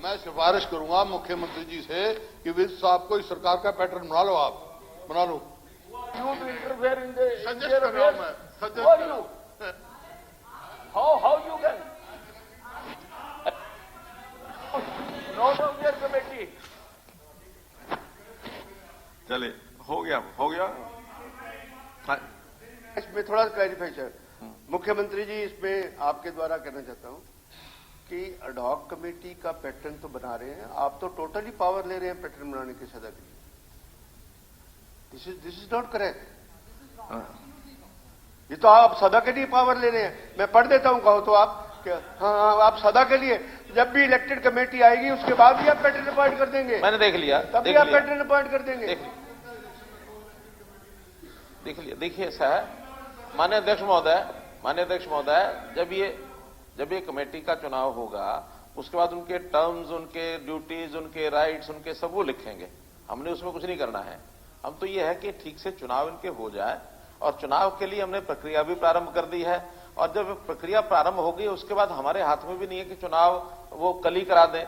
मैं सिफारिश करूंगा मुख्यमंत्री जी से कि विज साहब को इस सरकार का पैटर्न बना लो, आप बना लो। You to interfere in the Suggest Indian कर रहा हूं affairs? मैं, suggest Who are कर रहा you? हूं। How you can? Not of your committee. चले, हो गया हाँ। इसमें थोड़ा क्लैरिफिकेशन मुख्यमंत्री जी इसमें आपके द्वारा कहना चाहता हूं कि अडॉक कमेटी का पैटर्न तो बना रहे हैं, आप तो टोटली पावर ले रहे हैं पैटर्न बनाने की सदा के लिए। This is not correct. ये तो आप सदा के लिए पावर ले रहे हैं। मैं पढ़ देता हूं, कहो तो आप हाँ आप सदा के लिए, जब भी इलेक्टेड कमेटी आएगी उसके बाद भी आप पैटर्न अपॉइंट कर देंगे। मैंने देख लिया, तब भी आप पैटर्न अपॉइंट कर देंगे। देख लिया। देखिए ऐसा है माननीय अध्यक्ष महोदय, जब ये कमेटी का चुनाव होगा उसके बाद उनके टर्म्स, उनके ड्यूटीज, उनके राइट्स, उनके सब वो लिखेंगे। हमने उसमें कुछ नहीं करना है। हम तो ये है कि ठीक से चुनाव इनके हो जाए, और चुनाव के लिए हमने प्रक्रिया भी प्रारंभ कर दी है। और जब प्रक्रिया प्रारंभ होगी उसके बाद हमारे हाथ में भी नहीं है कि चुनाव वो कल ही करा दें।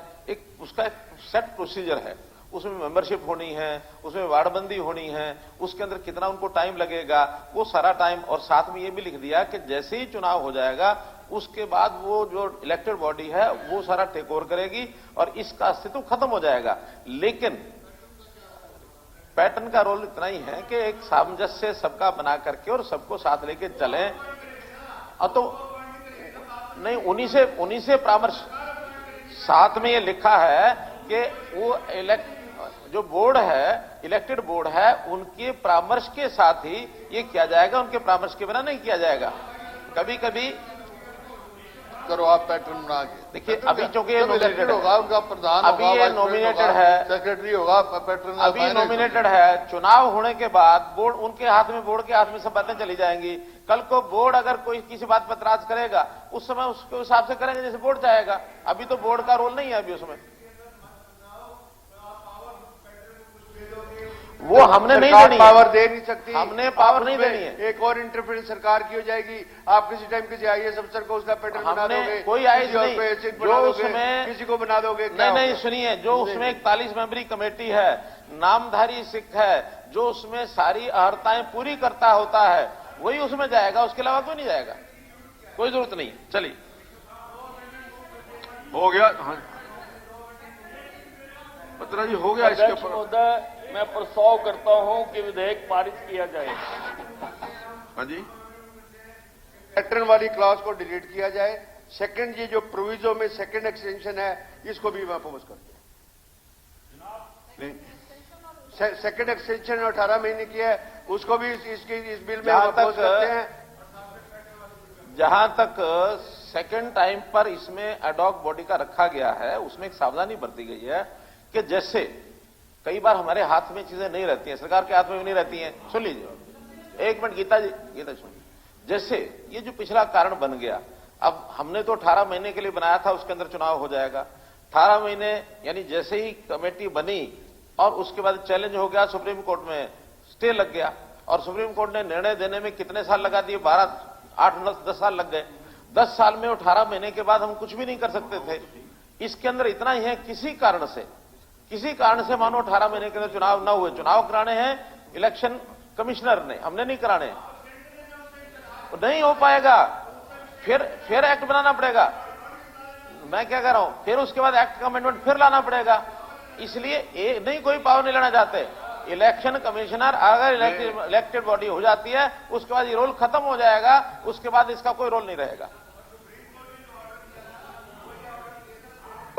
उसका एक सेट प्रोसीजर है, उसमें मेंबरशिप होनी है, उसमें वार्डबंदी होनी है, उसके अंदर कितना उनको टाइम लगेगा, वो सारा टाइम। और साथ में ये भी लिख दिया कि जैसे ही चुनाव हो जाएगा उसके बाद वो जो इलेक्टेड बॉडी है वो सारा टेक ओवर करेगी और इसका अस्तित्व खत्म हो जाएगा। लेकिन पैटर्न का रोल इतना ही है कि एक सामंजस्य सबका बना करके और सबको साथ लेके चलें। तो नहीं, उन्हीं से परामर्श साथ में ये लिखा है कि वो जो बोर्ड है, इलेक्टेड बोर्ड है, उनके परामर्श के साथ ही ये किया जाएगा, उनके परामर्श के बिना नहीं किया जाएगा। कभी कभी करो आप पैटर्न बना के। देखिए अभी चूंकि ये नॉमिनेटेड होगा, उनका प्रधान अभी होगा, ये नॉमिनेटेड है, सेक्रेटरी होगा, पैटर्न अभी नॉमिनेटेड है। चुनाव होने के बाद बोर्ड उनके हाथ में, बोर्ड के हाथ में सब बातें चली जाएंगी। कल को बोर्ड अगर कोई किसी बात पर एतराज करेगा उस समय उसके हिसाब से करेंगे जैसे बोर्ड चाहेगा। अभी तो बोर्ड का रोल नहीं है अभी उसमें, वो हमने नहीं देनी है। पावर दे नहीं सकती, हमने पावर नहीं देनी है। एक और इंटरफेरेंस सरकार की हो जाएगी। आप किसी टाइम किसी आईएएस अफसर को उसका पैटर्न बना दोगे, कोई आईएएस नहीं जो उसमें किसी को बना दोगे। नहीं सुनिए, जो उसमें 41 मेंबरी कमेटी है, नामधारी सिख है, जो उसमें सारी अर्हताएं पूरी करता होता है वही उसमें जाएगा, उसके अलावा कोई नहीं जाएगा, कोई जरूरत नहीं। चलिए हो गया। हाँ पत्रा जी हो गया। इसके ऊपर मैं प्रस्ताव करता हूं कि विधेयक पारित किया जाए। हाँ जी, पैटर्न वाली क्लॉज को डिलीट किया जाए। सेकंड, ये जो प्रोविजो में सेकंड एक्सटेंशन है इसको भी मैं अपोज करता हूं। सेकंड एक्सटेंशन 18 महीने की है, उसको भी इस बिल में अपोज करते हैं। जहां तक सेकंड टाइम पर इसमें एडॉक बॉडी का रखा गया है उसमें एक सावधानी बरती गई है कि जैसे कई बार हमारे हाथ में चीजें नहीं रहती हैं, सरकार के हाथ में भी नहीं रहती हैं। सुन लीजिए एक मिनट, गीता सुनिए। जैसे ये जो पिछला कारण बन गया, अब हमने तो 18 महीने के लिए बनाया था, उसके अंदर चुनाव हो जाएगा। 18 महीने यानी जैसे ही कमेटी बनी और उसके बाद चैलेंज हो गया, सुप्रीम कोर्ट में स्टे लग गया और सुप्रीम कोर्ट ने निर्णय देने में कितने साल लगा दिए, 12, 8, 9, 10 साल लग गए। 10 साल में 18 महीने के बाद हम कुछ भी नहीं कर सकते थे। इसके अंदर इतना ही है, किसी कारण से मानो 18 महीने के अंदर चुनाव न हुए, चुनाव कराने हैं इलेक्शन कमिश्नर ने, हमने नहीं कराने, तो नहीं हो पाएगा। फिर एक्ट बनाना पड़ेगा। मैं क्या कह रहा हूं, फिर उसके बाद एक्ट का अमेंडमेंट फिर लाना पड़ेगा। इसलिए नहीं कोई पावर नहीं लेना चाहते। इलेक्शन कमिश्नर अगर इलेक्टेड बॉडी हो जाती है उसके बाद ये रोल खत्म हो जाएगा, उसके बाद इसका कोई रोल नहीं रहेगा।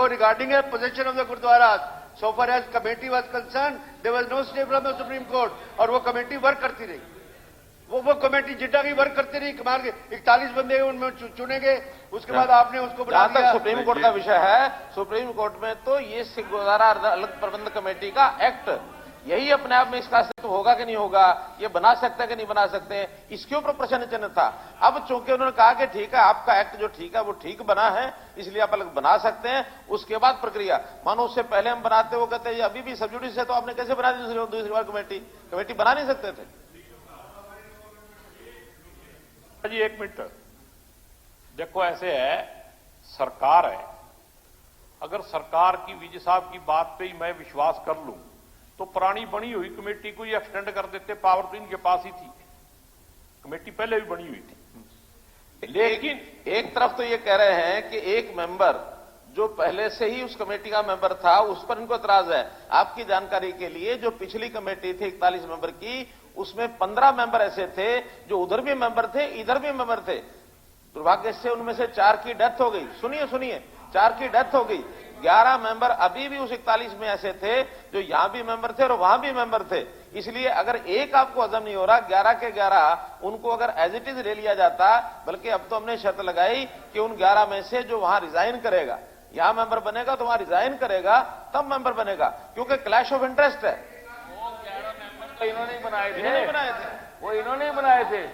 Regarding a possession of the Gurdwaras, so far as committee was concerned, there was no stay from the Supreme Court, और वो कमेटी वर्क करती रही। वो कमेटी जिड्डा की वर्क करती रही। कमाल के 41 बंदे उनमें चुनेंगे, उसके बाद आपने उसको बना दिया। जहां तक सुप्रीम कोर्ट का विषय है, सुप्रीम कोर्ट में तो ये सिख गुरुद्वारा अलग प्रबंध कमेटी का एक्ट, यही अपने आप में इसका अस्तित्व होगा कि नहीं होगा, ये बना सकते हैं कि नहीं बना सकते, इसके ऊपर प्रश्न चिन्ह था। अब चूंकि उन्होंने कहा कि ठीक है, आपका एक्ट जो ठीक है वो ठीक बना है, इसलिए आप अलग बना सकते हैं। उसके बाद प्रक्रिया, मानो उससे पहले हम बनाते वो कहते हैं अभी भी सब जुडिस है, तो आपने कैसे बना दी दूसरी बार कमेटी बना नहीं सकते थे। जी एक मिनट देखो, ऐसे है, सरकार है अगर सरकार की विजय साहब की बात पे ही मैं विश्वास कर लूं तो पुरानी बनी हुई कमेटी को ही एक्सटेंड कर देते, पावर तो इनके पास ही थी, कमेटी पहले भी बनी हुई थी। लेकिन एक तरफ तो ये कह रहे हैं कि एक मेंबर जो पहले से ही उस कमेटी का मेंबर था उस पर इनको एतराज है। आपकी जानकारी के लिए जो पिछली कमेटी थी 41 मेंबर की, उसमें 15 मेंबर ऐसे थे जो उधर भी मेंबर थे इधर भी मेंबर थे। दुर्भाग्य से उनमें से 4 की डेथ हो गई। सुनिए 4 की डेथ हो गई। 11 मेंबर अभी भी उस 41 में ऐसे थे जो यहां भी मेंबर थे और वहां भी मेंबर थे। इसलिए अगर एक आपको हजम नहीं हो रहा, 11 के 11 उनको अगर एज इट इज ले लिया जाता, बल्कि अब तो हमने शर्त लगाई कि उन 11 में से जो वहां रिजाइन करेगा, यहां मेंबर बनेगा तो वहां रिजाइन करेगा तब मेंबर बनेगा, क्योंकि क्लैश ऑफ इंटरेस्ट है। वो 11 मेंबर तो इन्होंने ही बनाए थे, इन्होंने बनाए थे, वो इन्होंने ही बनाए थे।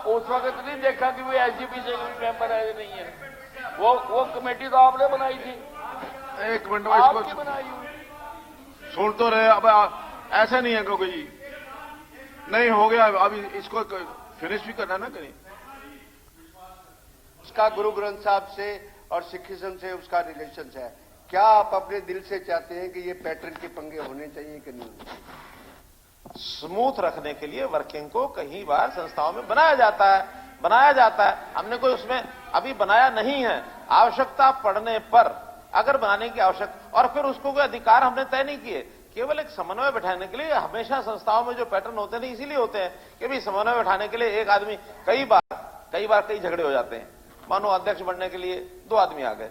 उस वक्त नहीं देखा कि वो एसजीपी से कोई मेंबर है नहीं है। वो कमेटी तो आपने बनाई थी, एक मिनट आपकी इसको बनाई हुई। सुन तो रहे। अब ऐसा नहीं है कोई नहीं हो गया, अभी इसको फिनिश भी करना ना कहीं। उसका गुरु ग्रंथ साहब से और सिखिज्म से उसका रिलेशन है। क्या आप अपने दिल से चाहते हैं कि ये पैटर्न के पंगे होने चाहिए कि नहीं? स्मूथ रखने के लिए वर्किंग को कई बार संस्थाओं में बनाया जाता है। हमने कोई उसमें अभी बनाया नहीं है। आवश्यकता पड़ने पर अगर बनाने की आवश्यकता, और फिर उसको कोई अधिकार हमने तय नहीं किए, केवल एक समन्वय बैठाने के लिए। हमेशा संस्थाओं में जो पैटर्न होते हैं इसीलिए होते हैं कि भाई समन्वय बैठाने के लिए एक आदमी, कई बार कई झगड़े हो जाते हैं। मानो अध्यक्ष बनने के लिए 2 आदमी आ गए,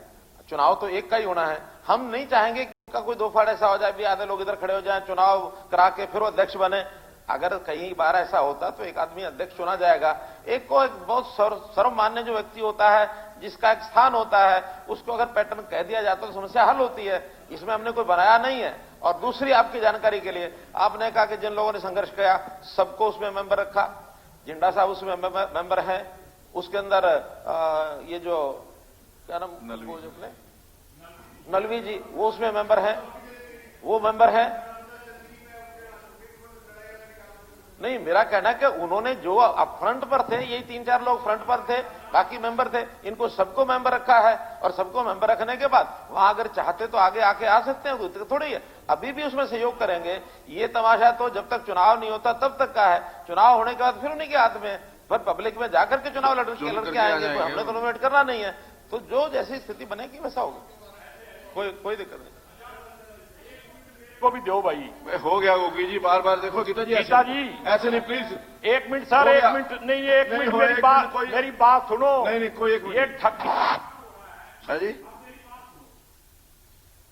चुनाव तो एक का ही होना है। हम नहीं चाहेंगे कि कोई दो फाड़ ऐसा हो जाए भी आधे लोग इधर खड़े हो जाएं, चुनाव करा के फिर वो अध्यक्ष बने। अगर कई बार ऐसा होता तो एक आदमी अध्यक्ष चुना जाएगा। एक बहुत सर्वमान्य जो व्यक्ति होता है, जिसका एक स्थान होता है, उसको अगर पैटर्न कह दिया जाता तो समस्या हल होती है। इसमें हमने कोई बनाया नहीं है। और दूसरी आपकी जानकारी के लिए, आपने कहा कि जिन लोगों ने संघर्ष किया सबको उसमें मेंबर रखा। जिंडा साहब उसमें मेंबर हैं। उसके अंदर ये जो क्या नाम, नलवी जी, वो उसमें मेंबर हैं। वो मेंबर हैं। नहीं, मेरा कहना है कि उन्होंने जो अब फ्रंट पर थे, यही 3-4 लोग फ्रंट पर थे, बाकी मेंबर थे। इनको सबको मेंबर रखा है और सबको मेंबर रखने के बाद वहां अगर चाहते तो आगे आके आ सकते हैं, तो थोड़ी है। अभी भी उसमें सहयोग करेंगे। ये तमाशा तो जब तक चुनाव नहीं होता तब तक का है। चुनाव होने के बाद फिर उन्हीं के हाथ में, पर पब्लिक में जाकर के चुनाव लड़के आएंगे, तो हमने तो नोमिनेट करना नहीं है। तो जो जैसी स्थिति बनेगी वैसा होगा, कोई दिक्कत नहीं। को भी दो भाई। हो गया गोगी जी, बार देखो गीता जी ऐसे नहीं प्लीज। 1 मिनट सर, 1 मिनट नहीं, 1 मिनट मेरी बात सुनो। नहीं कोई 1 मिनट। ये ठग है जी।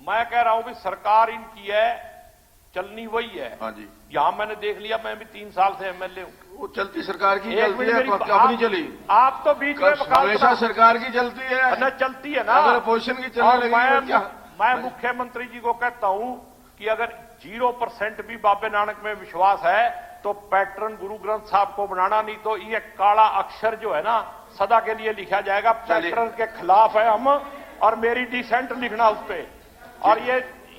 मैं कह रहा हूं कि सरकार इनकी है, चलनी वही है। हाँ जी। यहां मैंने देख लिया, मैं भी 3 साल से एमएलए हूं। वो चलती सरकार की चलती है, अपनी चली। आप तो बीच में हमेशा सरकार की चलती है न, चलती है ना। अगर अपोजिशन की चलने लगी। मैं मुख्यमंत्री जी को कहता हूं कि अगर 0% भी बाबे नानक में विश्वास है तो पैटर्न गुरु ग्रंथ साहब को बनाना, नहीं तो ये काला अक्षर जो है ना सदा के लिए लिखा जाएगा। पैटर्न के खिलाफ है हम, और मेरी डिसेंट लिखना उस पर। और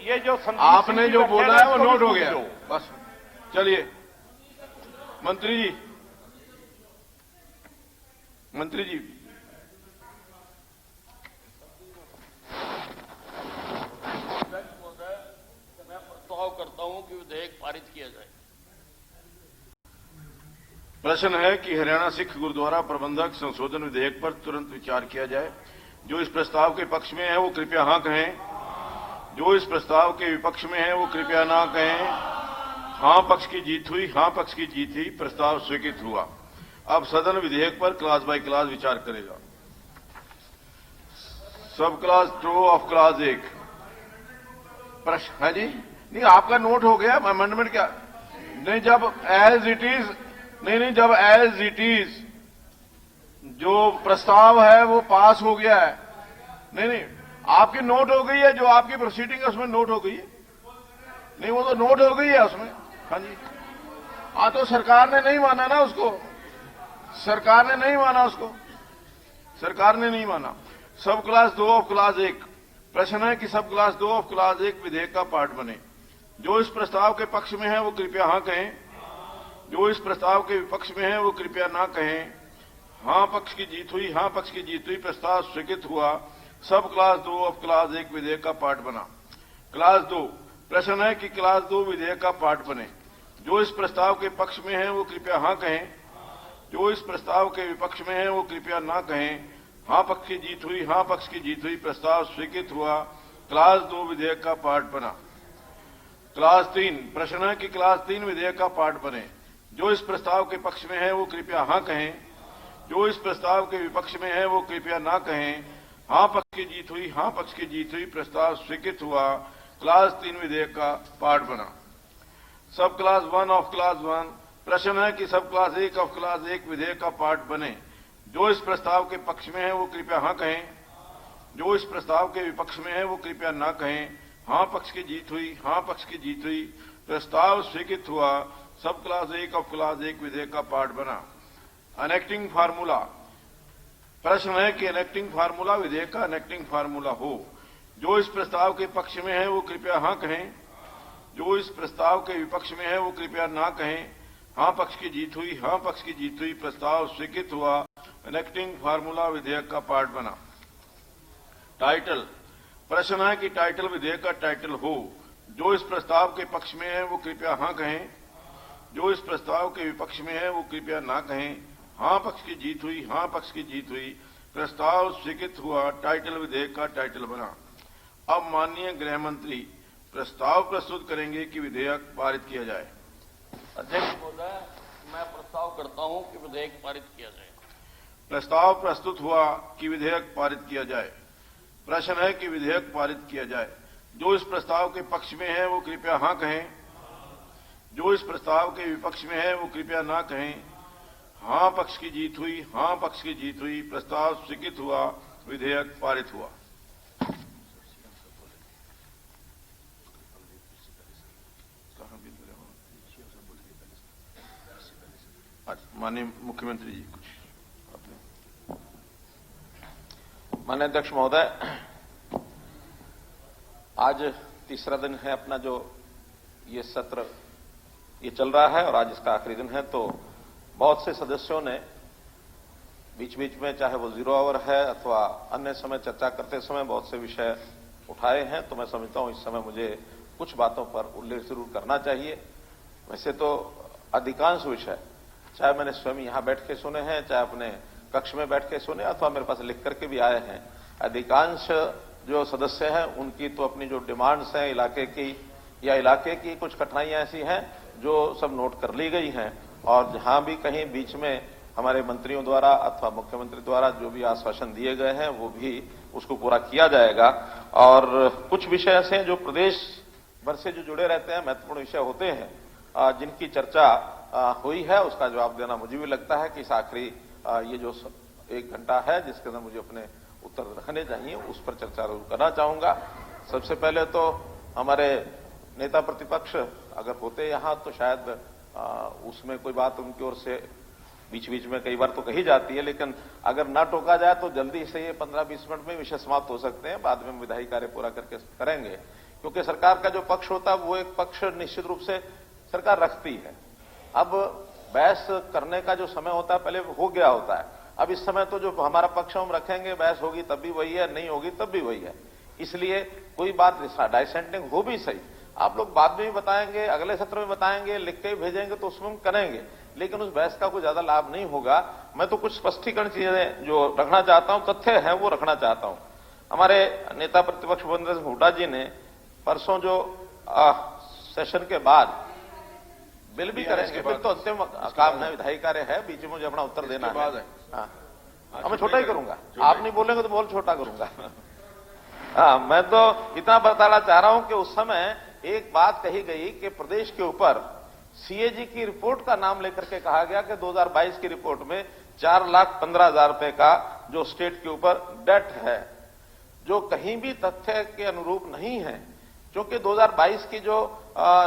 ये जो आपने जो बोला है वो नोट हो गया बस। चलिए मंत्री जी करता हूं कि विधेयक पारित किया जाए। प्रश्न है कि हरियाणा सिख गुरुद्वारा प्रबंधक संशोधन विधेयक पर तुरंत विचार किया जाए। जो इस प्रस्ताव के पक्ष में है वो कृपया हां कहें। जो इस प्रस्ताव के विपक्ष में है वो कृपया ना कहें। हां पक्ष की जीत हुई, हां पक्ष की जीत हुई, प्रस्ताव स्वीकृत हुआ। अब सदन विधेयक पर क्लास बाय क्लास विचार करेगा। सब क्लास 2 ऑफ क्लास 1 प्रश्न है जी। नहीं, आपका नोट हो गया अमेंडमेंट क्या? नहीं, जब एज इट इज, नहीं, जब एज इट इज जो प्रस्ताव है वो पास हो गया है। नहीं, आपकी नोट हो गई है, जो आपकी प्रोसीडिंग है उसमें नोट हो गई है। नहीं, वो तो नोट हो गई है उसमें। हाँ जी। हाँ, तो सरकार ने नहीं माना ना उसको, सरकार ने नहीं माना उसको, सरकार ने नहीं माना। सब क्लास 2 ऑफ क्लास 1 प्रश्न है कि सब क्लास 2 ऑफ क्लास 1 विधेयक का पार्ट बने। जो इस प्रस्ताव के पक्ष में है वो कृपया हां कहें। जो इस प्रस्ताव के विपक्ष में है वो कृपया ना कहें। हां पक्ष की जीत हुई, हां पक्ष की जीत हुई, प्रस्ताव स्वीकृत हुआ। सब क्लास 2 ऑफ क्लास 1 विधेयक का पार्ट बना। क्लास 2 प्रश्न है कि क्लास 2 विधेयक का पार्ट बने। जो इस प्रस्ताव के पक्ष में है वो कृपया हां कहें, जो इस प्रस्ताव के विपक्ष में है वो कृपया ना कहें। हां पक्ष की जीत हुई, हां पक्ष की जीत हुई, प्रस्ताव स्वीकृत हुआ। क्लास 2 विधेयक का पार्ट बना। क्लास 3 प्रश्न है कि क्लास 3 विधेयक का पार्ट बने। जो इस प्रस्ताव के पक्ष में है वो कृपया हां कहें, जो इस प्रस्ताव के विपक्ष में है वो कृपया ना कहें। हां पक्ष की जीत हुई, हां पक्ष की जीत हुई, प्रस्ताव स्वीकृत हुआ। क्लास 3 विधेयक का पार्ट बना। सब क्लास 1 ऑफ क्लास 1 प्रश्न है कि सब क्लास 1 ऑफ क्लास 1 विधेयक का पार्ट बने। जो इस प्रस्ताव के पक्ष में है वो कृपया हां कहें, जो इस प्रस्ताव के विपक्ष में है वो कृपया ना कहें। हां पक्ष की जीत हुई, हां पक्ष की जीत हुई, प्रस्ताव स्वीकृत हुआ। सब क्लास 1 ऑफ क्लास 1 विधेयक का पार्ट बना। अनेक्टिंग फार्मूला प्रश्न है कि अनेक्टिंग फार्मूला विधेयक का अनेक्टिंग फार्मूला हो। जो इस प्रस्ताव के पक्ष में है वो कृपया हां कहें, जो इस प्रस्ताव के विपक्ष में है वो कृपया ना कहें। हां पक्ष की जीत हुई, हां पक्ष की जीत हुई, प्रस्ताव स्वीकृत हुआ। अनेक्टिंग फार्मूला विधेयक का पार्ट बना। टाइटल प्रश्न है कि टाइटल विधेयक का टाइटल हो। जो इस प्रस्ताव के पक्ष में है वो कृपया हां कहें, जो इस प्रस्ताव के विपक्ष में है वो कृपया ना कहें। हां पक्ष की जीत हुई, हां पक्ष की जीत हुई, प्रस्ताव स्वीकृत हुआ। टाइटल विधेयक का टाइटल बना। अब माननीय गृह मंत्री प्रस्ताव प्रस्तुत करेंगे कि विधेयक पारित किया जाए। अध्यक्ष महोदय, मैं प्रस्ताव करता हूं कि विधेयक पारित किया जाए। प्रस्ताव प्रस्तुत हुआ कि विधेयक पारित किया जाए। प्रश्न है कि विधेयक पारित किया जाए। जो इस प्रस्ताव के पक्ष में है वो कृपया हां कहें, जो इस प्रस्ताव के विपक्ष में है वो कृपया ना कहें। हां पक्ष की जीत हुई, हां पक्ष की जीत हुई, प्रस्ताव स्वीकृत हुआ। विधेयक पारित हुआ। माननीय मुख्यमंत्री जी कुछ अपने। माननीय अध्यक्ष महोदय, आज तीसरा दिन है अपना जो ये सत्र ये चल रहा है और आज इसका आखिरी दिन है, तो बहुत से सदस्यों ने बीच बीच में, चाहे वो 0 आवर है अथवा अन्य समय चर्चा करते समय बहुत से विषय उठाए हैं। तो मैं समझता हूं इस समय मुझे कुछ बातों पर उल्लेख जरूर करना चाहिए। वैसे तो अधिकांश विषय चाहे मैंने स्वयं यहां बैठ के सुने हैं, चाहे अपने कक्ष में बैठ के सुने अथवा मेरे पास लिख करके भी आए हैं, अधिकांश जो सदस्य हैं उनकी तो अपनी जो डिमांड्स हैं इलाके की या इलाके की कुछ कठिनाइयां ऐसी हैं जो सब नोट कर ली गई हैं। और जहां भी कहीं बीच में हमारे मंत्रियों द्वारा अथवा मुख्यमंत्री द्वारा जो भी आश्वासन दिए गए हैं वो भी उसको पूरा किया जाएगा। और कुछ विषय ऐसे हैं जो प्रदेश भर से जो जुड़े रहते हैं, महत्वपूर्ण विषय होते हैं, जिनकी चर्चा हुई है, उसका जवाब देना मुझे भी लगता है कि इस आखिरी ये जो 1 घंटा है जिसके अंदर मुझे अपने उत्तर रखने चाहिए उस पर चर्चा जरूर करना चाहूंगा। सबसे पहले तो हमारे नेता प्रतिपक्ष अगर होते यहां तो शायद उसमें कोई बात उनकी ओर से बीच बीच में कई बार तो कही जाती है, लेकिन अगर ना टोका जाए तो जल्दी से ये 15-20 मिनट में विषय समाप्त हो सकते हैं। बाद में विधायी कार्य पूरा करके करेंगे, क्योंकि सरकार का जो पक्ष होता है वो एक पक्ष निश्चित रूप से सरकार रखती है। अब बहस करने का जो समय होता है पहले हो गया होता है। अब इस समय तो जो हमारा पक्ष हम रखेंगे, बहस होगी तब भी वही है, नहीं होगी तब भी वही है। इसलिए कोई बात डाइसेंटिंग हो भी सही, आप लोग बाद में भी बताएंगे, अगले सत्र में बताएंगे, लिख के भेजेंगे तो उसमें हम करेंगे, लेकिन उस बहस का कोई ज्यादा लाभ नहीं होगा। मैं तो कुछ स्पष्टीकरण चीजें जो रखना चाहता हूं, तथ्य है वो रखना चाहता हूं। हमारे नेता प्रतिपक्ष भूपेंद्र सिंह हुड्डा जी ने परसों जो सेशन के बाद बिल भी करेंगे, बिल तो अंतिम काम है, विधायी कार्य है, बीच में मुझे अपना उत्तर देना है। हाँ, मैं छोटा ही करूंगा, आप नहीं बोलेंगे तो बहुत छोटा करूंगा। हाँ, मैं तो इतना बताना चाह रहा हूं कि उस समय एक बात कही गई कि प्रदेश के ऊपर सीएजी की रिपोर्ट का नाम लेकर के कहा गया कि 2022 की रिपोर्ट में 4,15,000 रुपए का जो स्टेट के ऊपर डेट है, जो कहीं भी तथ्य के अनुरूप नहीं है, क्योंकि 2022 की जो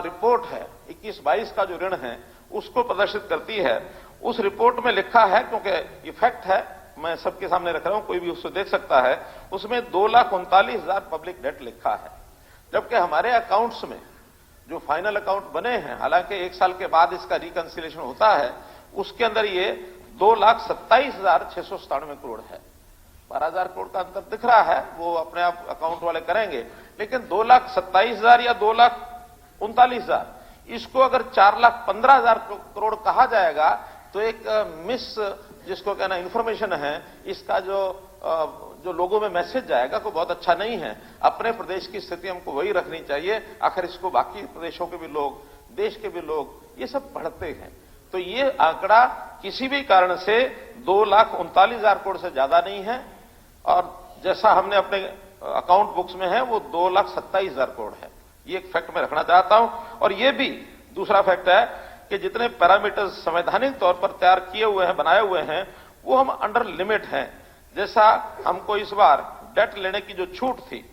रिपोर्ट है 21-22 का जो ऋण है उसको प्रदर्शित करती है। उस रिपोर्ट में लिखा है, क्योंकि ये फैक्ट है, मैं सबके सामने रख रहा हूं, कोई भी उसको देख सकता है, उसमें 2,39,000 पब्लिक डेट लिखा है। जबकि हमारे अकाउंट्स में जो फाइनल अकाउंट बने हैं, हालांकि 1 साल के बाद इसका रिकंसिलेशन होता है, उसके अंदर ये 2,27,697 करोड़ है। 12,000 करोड़ का अंतर दिख रहा है, वो अपने आप अकाउंट वाले करेंगे। लेकिन 2,27,000 या 2,39,000, इसको अगर 4,15,000 करोड़ कहा जाएगा तो एक मिस, जिसको कहना इंफॉर्मेशन है, इसका जो लोगों में मैसेज जाएगा वो बहुत अच्छा नहीं है। अपने प्रदेश की स्थिति हमको वही रखनी चाहिए। आखिर इसको बाकी प्रदेशों के भी लोग, देश के भी लोग ये सब पढ़ते हैं। तो ये आंकड़ा किसी भी कारण से 2,39,000 करोड़ से ज्यादा नहीं है, और जैसा हमने अपने अकाउंट बुक्स में है वो 2,27,000 करोड़ है। ये एक फैक्ट मैं रखना चाहता हूं। और ये भी दूसरा फैक्ट है कि जितने पैरामीटर्स संवैधानिक तौर पर तैयार किए हुए हैं, बनाए हुए हैं, वो हम अंडर लिमिट हैं। जैसा हमको इस बार डेट लेने की जो छूट थी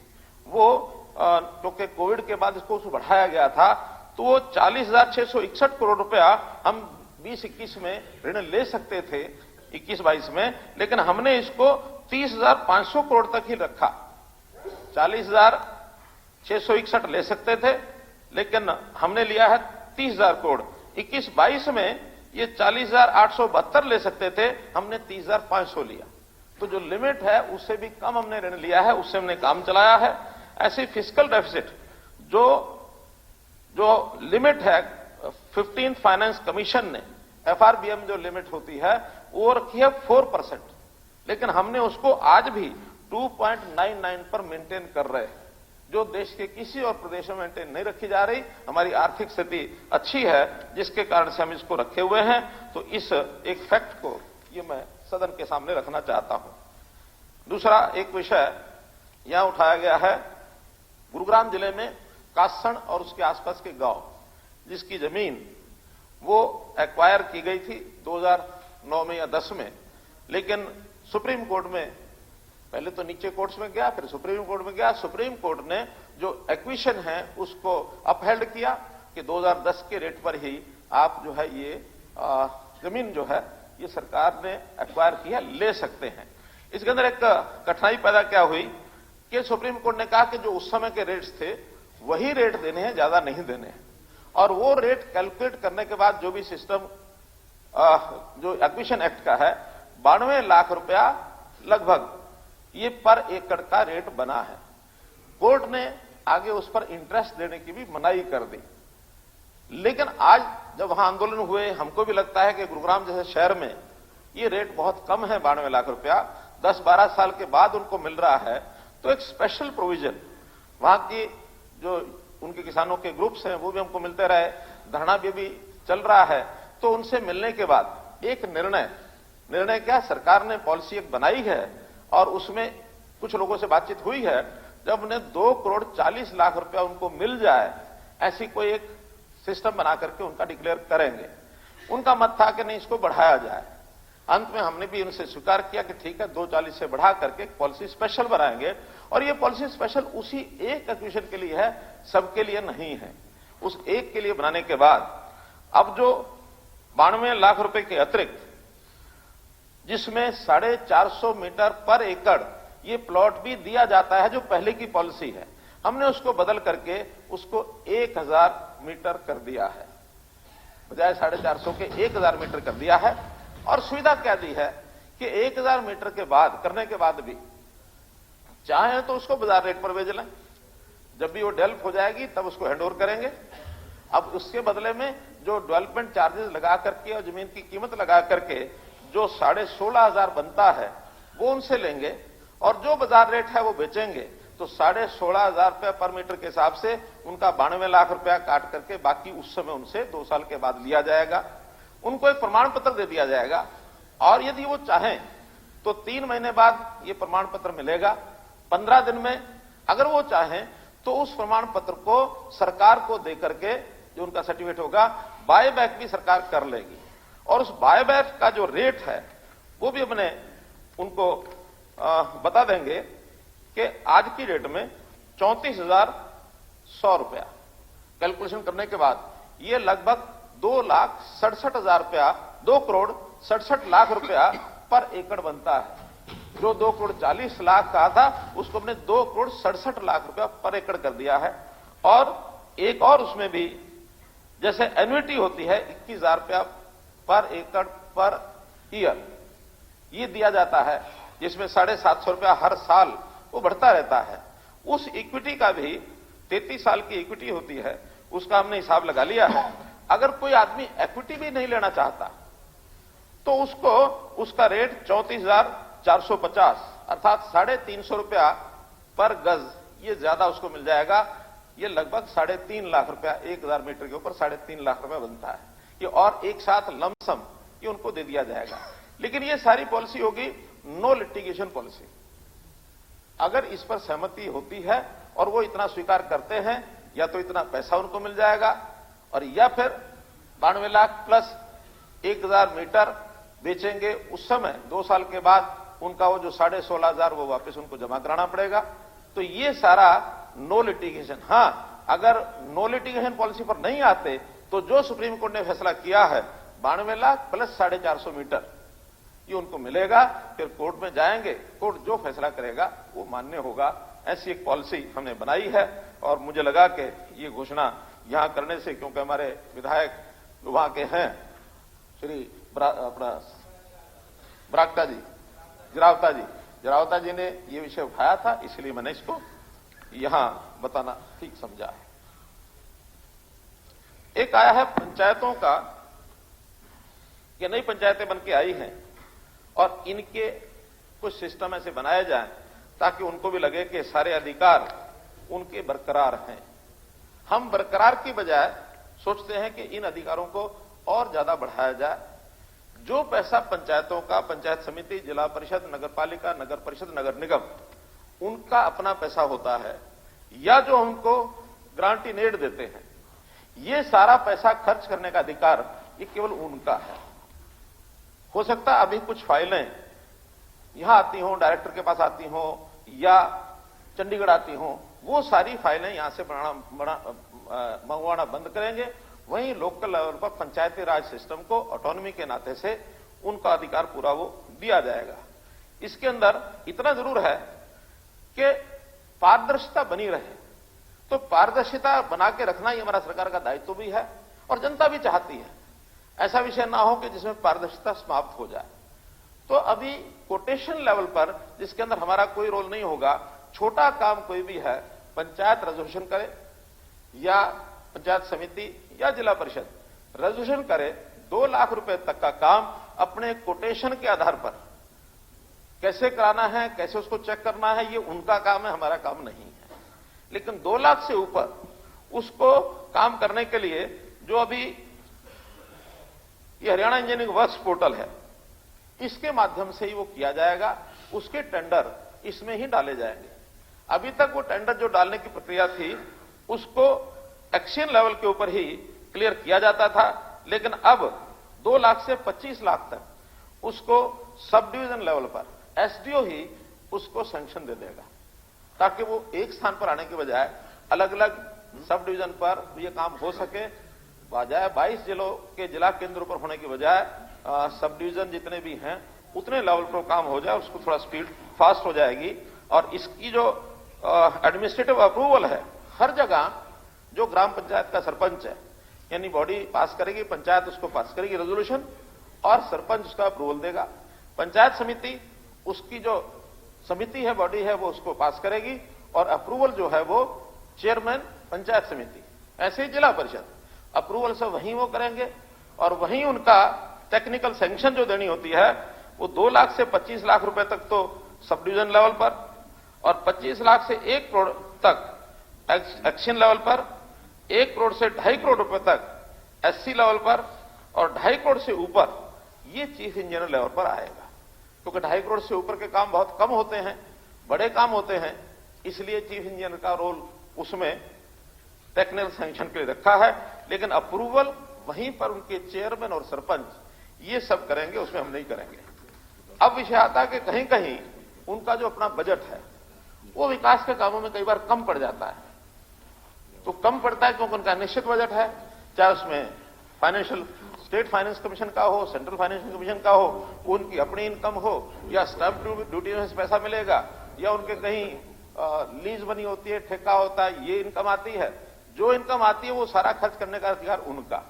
वो क्योंकि कोविड के बाद इसको बढ़ाया गया था, तो वो 40,661 करोड़ रुपया हम 20-21 में ऋण ले सकते थे, 21-22 में, लेकिन हमने इसको 30,500 करोड़ तक ही रखा। 40,661 ले सकते थे, लेकिन हमने लिया है 30,000 करोड़। 21-22 में ये 40,872 ले सकते थे, हमने 30,500 लिया। तो जो लिमिट है उससे भी कम हमने ऋण लिया है, उससे हमने काम चलाया है। ऐसे फिस्कल डेफिसिट जो लिमिट है 15th फाइनेंस कमीशन ने, FRBM जो लिमिट होती है वो रखी है 4%, लेकिन हमने उसको आज भी 2.99 पर मेंटेन कर रहे हैं, जो देश के किसी और प्रदेश में मेंटेन नहीं रखी जा रही। हमारी आर्थिक स्थिति अच्छी है, जिसके कारण से हम इसको रखे हुए हैं। तो इस एक फैक्ट को ये मैं सदन के सामने रखना चाहता हूं। दूसरा एक विषय यहां उठाया गया है, गुरुग्राम जिले में कासण और उसके आसपास के गांव, जिसकी जमीन वो एक्वायर की गई थी 2009 में या 10 में, लेकिन सुप्रीम कोर्ट में, पहले तो नीचे कोर्ट्स में गया, फिर सुप्रीम कोर्ट में गया। सुप्रीम कोर्ट ने जो एक्विजिशन है उसको अपहेल्ड किया कि 2010 के रेट पर ही आप जो है ये जमीन जो है ये सरकार ने एक्वायर की है, ले सकते हैं। इसके अंदर एक कठिनाई पैदा क्या हुई कि सुप्रीम कोर्ट ने कहा कि जो उस समय के रेट्स थे वही रेट देने हैं, ज्यादा नहीं देने हैं। और वो रेट कैलकुलेट करने के बाद जो भी सिस्टम जो एक्विजिशन एक्ट का है 92 लाख रुपया लगभग ये पर एकड़ का रेट बना है। कोर्ट ने आगे उस पर इंटरेस्ट देने की भी मनाही कर दी। लेकिन आज जब वहां आंदोलन हुए, हमको भी लगता है कि गुरुग्राम जैसे शहर में ये रेट बहुत कम है, 92 लाख रुपया 10-12 साल के बाद उनको मिल रहा है। तो एक स्पेशल प्रोविजन वहां की जो उनके किसानों के ग्रुप्स हैं वो भी हमको मिलते रहे, धरना भी चल रहा है। तो उनसे मिलने के बाद एक निर्णय क्या, सरकार ने पॉलिसी एक बनाई है और उसमें कुछ लोगों से बातचीत हुई है, जब उन्हें 2,40,00,000 रुपया उनको मिल जाए, ऐसी कोई एक सिस्टम बना करके उनका डिक्लेयर करेंगे। उनका मत था कि नहीं, इसको बढ़ाया जाए। अंत में हमने भी उनसे स्वीकार किया कि ठीक है, 2,40,000 से बढ़ा करके पॉलिसी स्पेशल बनाएंगे। और ये पॉलिसी स्पेशल उसी एक एक्विजिशन के लिए है, सबके लिए नहीं है। उस एक के लिए बनाने के बाद अब जो 92 लाख रुपए के अतिरिक्त, जिसमें 450 मीटर पर एकड़ ये प्लॉट भी दिया जाता है जो पहले की पॉलिसी है, हमने उसको बदल करके उसको 1,000 मीटर कर दिया है, बजाय 450 के 1,000 मीटर कर दिया है। और सुविधा क्या दी है कि 1,000 मीटर के बाद करने के बाद भी चाहे तो उसको बाजार रेट पर बेच लें, जब भी वो डेवलप हो जाएगी तब उसको हैंडओवर करेंगे। अब उसके बदले में जो डेवलपमेंट चार्जेस लगा करके और जमीन की कीमत लगा करके जो 16,500 बनता है वो उनसे लेंगे, और जो बाजार रेट है वो बेचेंगे। तो 16,500 रुपया पर मीटर के हिसाब से उनका 92 लाख रुपया काट करके बाकी उस समय उनसे 2 साल के बाद लिया जाएगा। उनको एक प्रमाण पत्र दे दिया जाएगा, और यदि वो चाहें तो 3 महीने बाद ये प्रमाण पत्र मिलेगा। 15 दिन में अगर वो चाहें तो उस प्रमाण पत्र को सरकार को देकर के जो उनका सर्टिफिकेट होगा, बायबैक भी सरकार कर लेगी। और उस बायबैक का जो रेट है वो भी अपने उनको बता देंगे कि आज की डेट में 34,100 रुपया कैलकुलेशन करने के बाद ये लगभग 2,67,000 रुपया, 2,67,00,000 रुपया पर एकड़ बनता है। जो 2,40,00,000 कहा था उसको हमने 2,67,00,000 रुपया पर एकड़ कर दिया है। और एक और उसमें भी जैसे एन्युटी होती है 21,000 रुपया पर एकड़ पर ईयर, ये दिया जाता है। जिसमें 750 रुपया हर साल वो बढ़ता रहता है, उस इक्विटी का भी 33 साल की इक्विटी होती है, उसका हमने हिसाब लगा लिया है। अगर कोई आदमी इक्विटी भी नहीं लेना चाहता तो उसको उसका रेट 34,450 अर्थात 350 रुपया पर गज, ये ज्यादा उसको मिल जाएगा। ये लगभग 3.5 लाख रुपया 1000 मीटर के ऊपर 3.5 लाख रुपया बनता है ये, और एक साथ लमसम ये उनको दे दिया जाएगा। लेकिन ये सारी पॉलिसी होगी नो लिटिगेशन पॉलिसी। अगर इस पर सहमति होती है और वो इतना स्वीकार करते हैं, या तो इतना पैसा उनको मिल जाएगा, और या फिर 92 लाख प्लस 1000 मीटर बेचेंगे। उस समय 2 साल के बाद उनका वो जो 16,500 वो वापस उनको जमा कराना पड़ेगा। तो ये सारा नो लिटिगेशन। हां, अगर नो लिटिगेशन पॉलिसी पर नहीं आते तो जो सुप्रीम कोर्ट ने फैसला किया है 92 लाख प्लस 450 मीटर ये उनको मिलेगा। फिर कोर्ट में जाएंगे, कोर्ट जो फैसला करेगा वो मान्य होगा। ऐसी एक पॉलिसी हमने बनाई है, और मुझे लगा कि ये घोषणा यहां करने से, क्योंकि हमारे विधायक वहां के हैं श्री जरावता जी ने ये विषय उठाया था, इसलिए मैंने इसको यहां बताना ठीक समझा है। एक आया है पंचायतों का कि नई पंचायतें बन के आई हैं और इनके कुछ सिस्टम ऐसे बनाए जाएं ताकि उनको भी लगे कि सारे अधिकार उनके बरकरार हैं। हम बरकरार की बजाय सोचते हैं कि इन अधिकारों को और ज्यादा बढ़ाया जाए। जो पैसा पंचायतों का, पंचायत समिति, जिला परिषद, नगर पालिका, नगर परिषद, नगर निगम, उनका अपना पैसा होता है, या जो हमको ग्रांटी नेट देते हैं, ये सारा पैसा खर्च करने का अधिकार ये केवल उनका है। हो सकता है अभी कुछ फाइलें यहां आती हों, डायरेक्टर के पास आती हों या चंडीगढ़ आती हों, वो सारी फाइलें यहां से मंगवाना बंद करेंगे। वहीं लोकल लेवल पर पंचायती राज सिस्टम को ऑटोनॉमी के नाते से उनका अधिकार पूरा वो दिया जाएगा। इसके अंदर इतना जरूर है कि पारदर्शिता बनी रहे। तो पारदर्शिता बना के रखना ये हमारा सरकार का दायित्व भी है, और जनता भी चाहती है ऐसा विषय ना हो कि जिसमें पारदर्शिता समाप्त हो जाए। तो अभी कोटेशन लेवल पर, जिसके अंदर हमारा कोई रोल नहीं होगा, छोटा काम कोई भी है, पंचायत रेजोल्यूशन करे या पंचायत समिति या जिला परिषद रेजोल्यूशन करे, 2 लाख रुपए तक का काम अपने कोटेशन के आधार पर कैसे कराना है, कैसे उसको चेक करना है, ये उनका काम है, हमारा काम नहीं है। लेकिन 2 लाख से ऊपर उसको काम करने के लिए जो अभी ये हरियाणा इंजीनियरिंग वर्क्स पोर्टल है, इसके माध्यम से ही वो किया जाएगा। उसके टेंडर इसमें ही डाले जाएंगे। अभी तक वो टेंडर जो डालने की प्रक्रिया थी उसको एक्शन लेवल के ऊपर ही क्लियर किया जाता था, लेकिन अब 2 लाख से 25 लाख तक उसको सब डिवीजन लेवल पर एसडीओ ही उसको सैंक्शन दे देगा, ताकि वो एक स्थान पर आने के बजाय अलग अलग सब डिवीजन पर ये काम हो सके। बजाय 22 जिलों के जिला केंद्रों पर होने के बजाय सब डिवीजन जितने भी हैं उतने लेवल पर काम हो जाए, उसको थोड़ा स्पीड फास्ट हो जाएगी। और इसकी जो एडमिनिस्ट्रेटिव अप्रूवल है, हर जगह जो ग्राम पंचायत का सरपंच है, यानी बॉडी पास करेगी, पंचायत उसको पास करेगी रेजोल्यूशन, और सरपंच उसका अप्रूवल देगा। पंचायत समिति उसकी जो समिति है, बॉडी है, वो उसको पास करेगी, और अप्रूवल जो है वो चेयरमैन पंचायत समिति। ऐसे ही जिला परिषद अप्रूवल से वहीं वो करेंगे, और वहीं उनका टेक्निकल सैंक्शन जो देनी होती है वो 2 लाख से 25 लाख रुपए तक तो सब डिवीजन लेवल पर, और 25 लाख से 1 करोड़ तक एक्शन लेवल पर, 1 करोड़ से 2.5 करोड़ रुपए तक एससी लेवल पर, और 2.5 करोड़ से ऊपर ये चीफ इंजीनियर लेवल पर आएगा। क्योंकि 2.5 करोड़ से ऊपर के काम बहुत कम होते हैं, बड़े काम होते हैं, इसलिए चीफ इंजीनियर का रोल उसमें टेक्निकल सैंक्शन के लिए रखा है। लेकिन अप्रूवल वहीं पर उनके चेयरमैन और सरपंच ये सब करेंगे, उसमें हम नहीं करेंगे। अब विषय आता है कि कहीं कहीं उनका जो अपना बजट है वो विकास के कामों में कई बार कम पड़ जाता है। तो कम पड़ता है क्योंकि उनका निश्चित बजट है, चाहे उसमें फाइनेंशियल स्टेट फाइनेंस कमीशन का हो, सेंट्रल फाइनेंस कमीशन का हो, उनकी अपनी इनकम हो, या स्टैंप ड्यूटी में पैसा मिलेगा, या उनके कहीं लीज बनी होती है, ठेका होता है, ये इनकम आती है। जो इनकम आती है वो सारा खर्च करने का अधिकार उनका।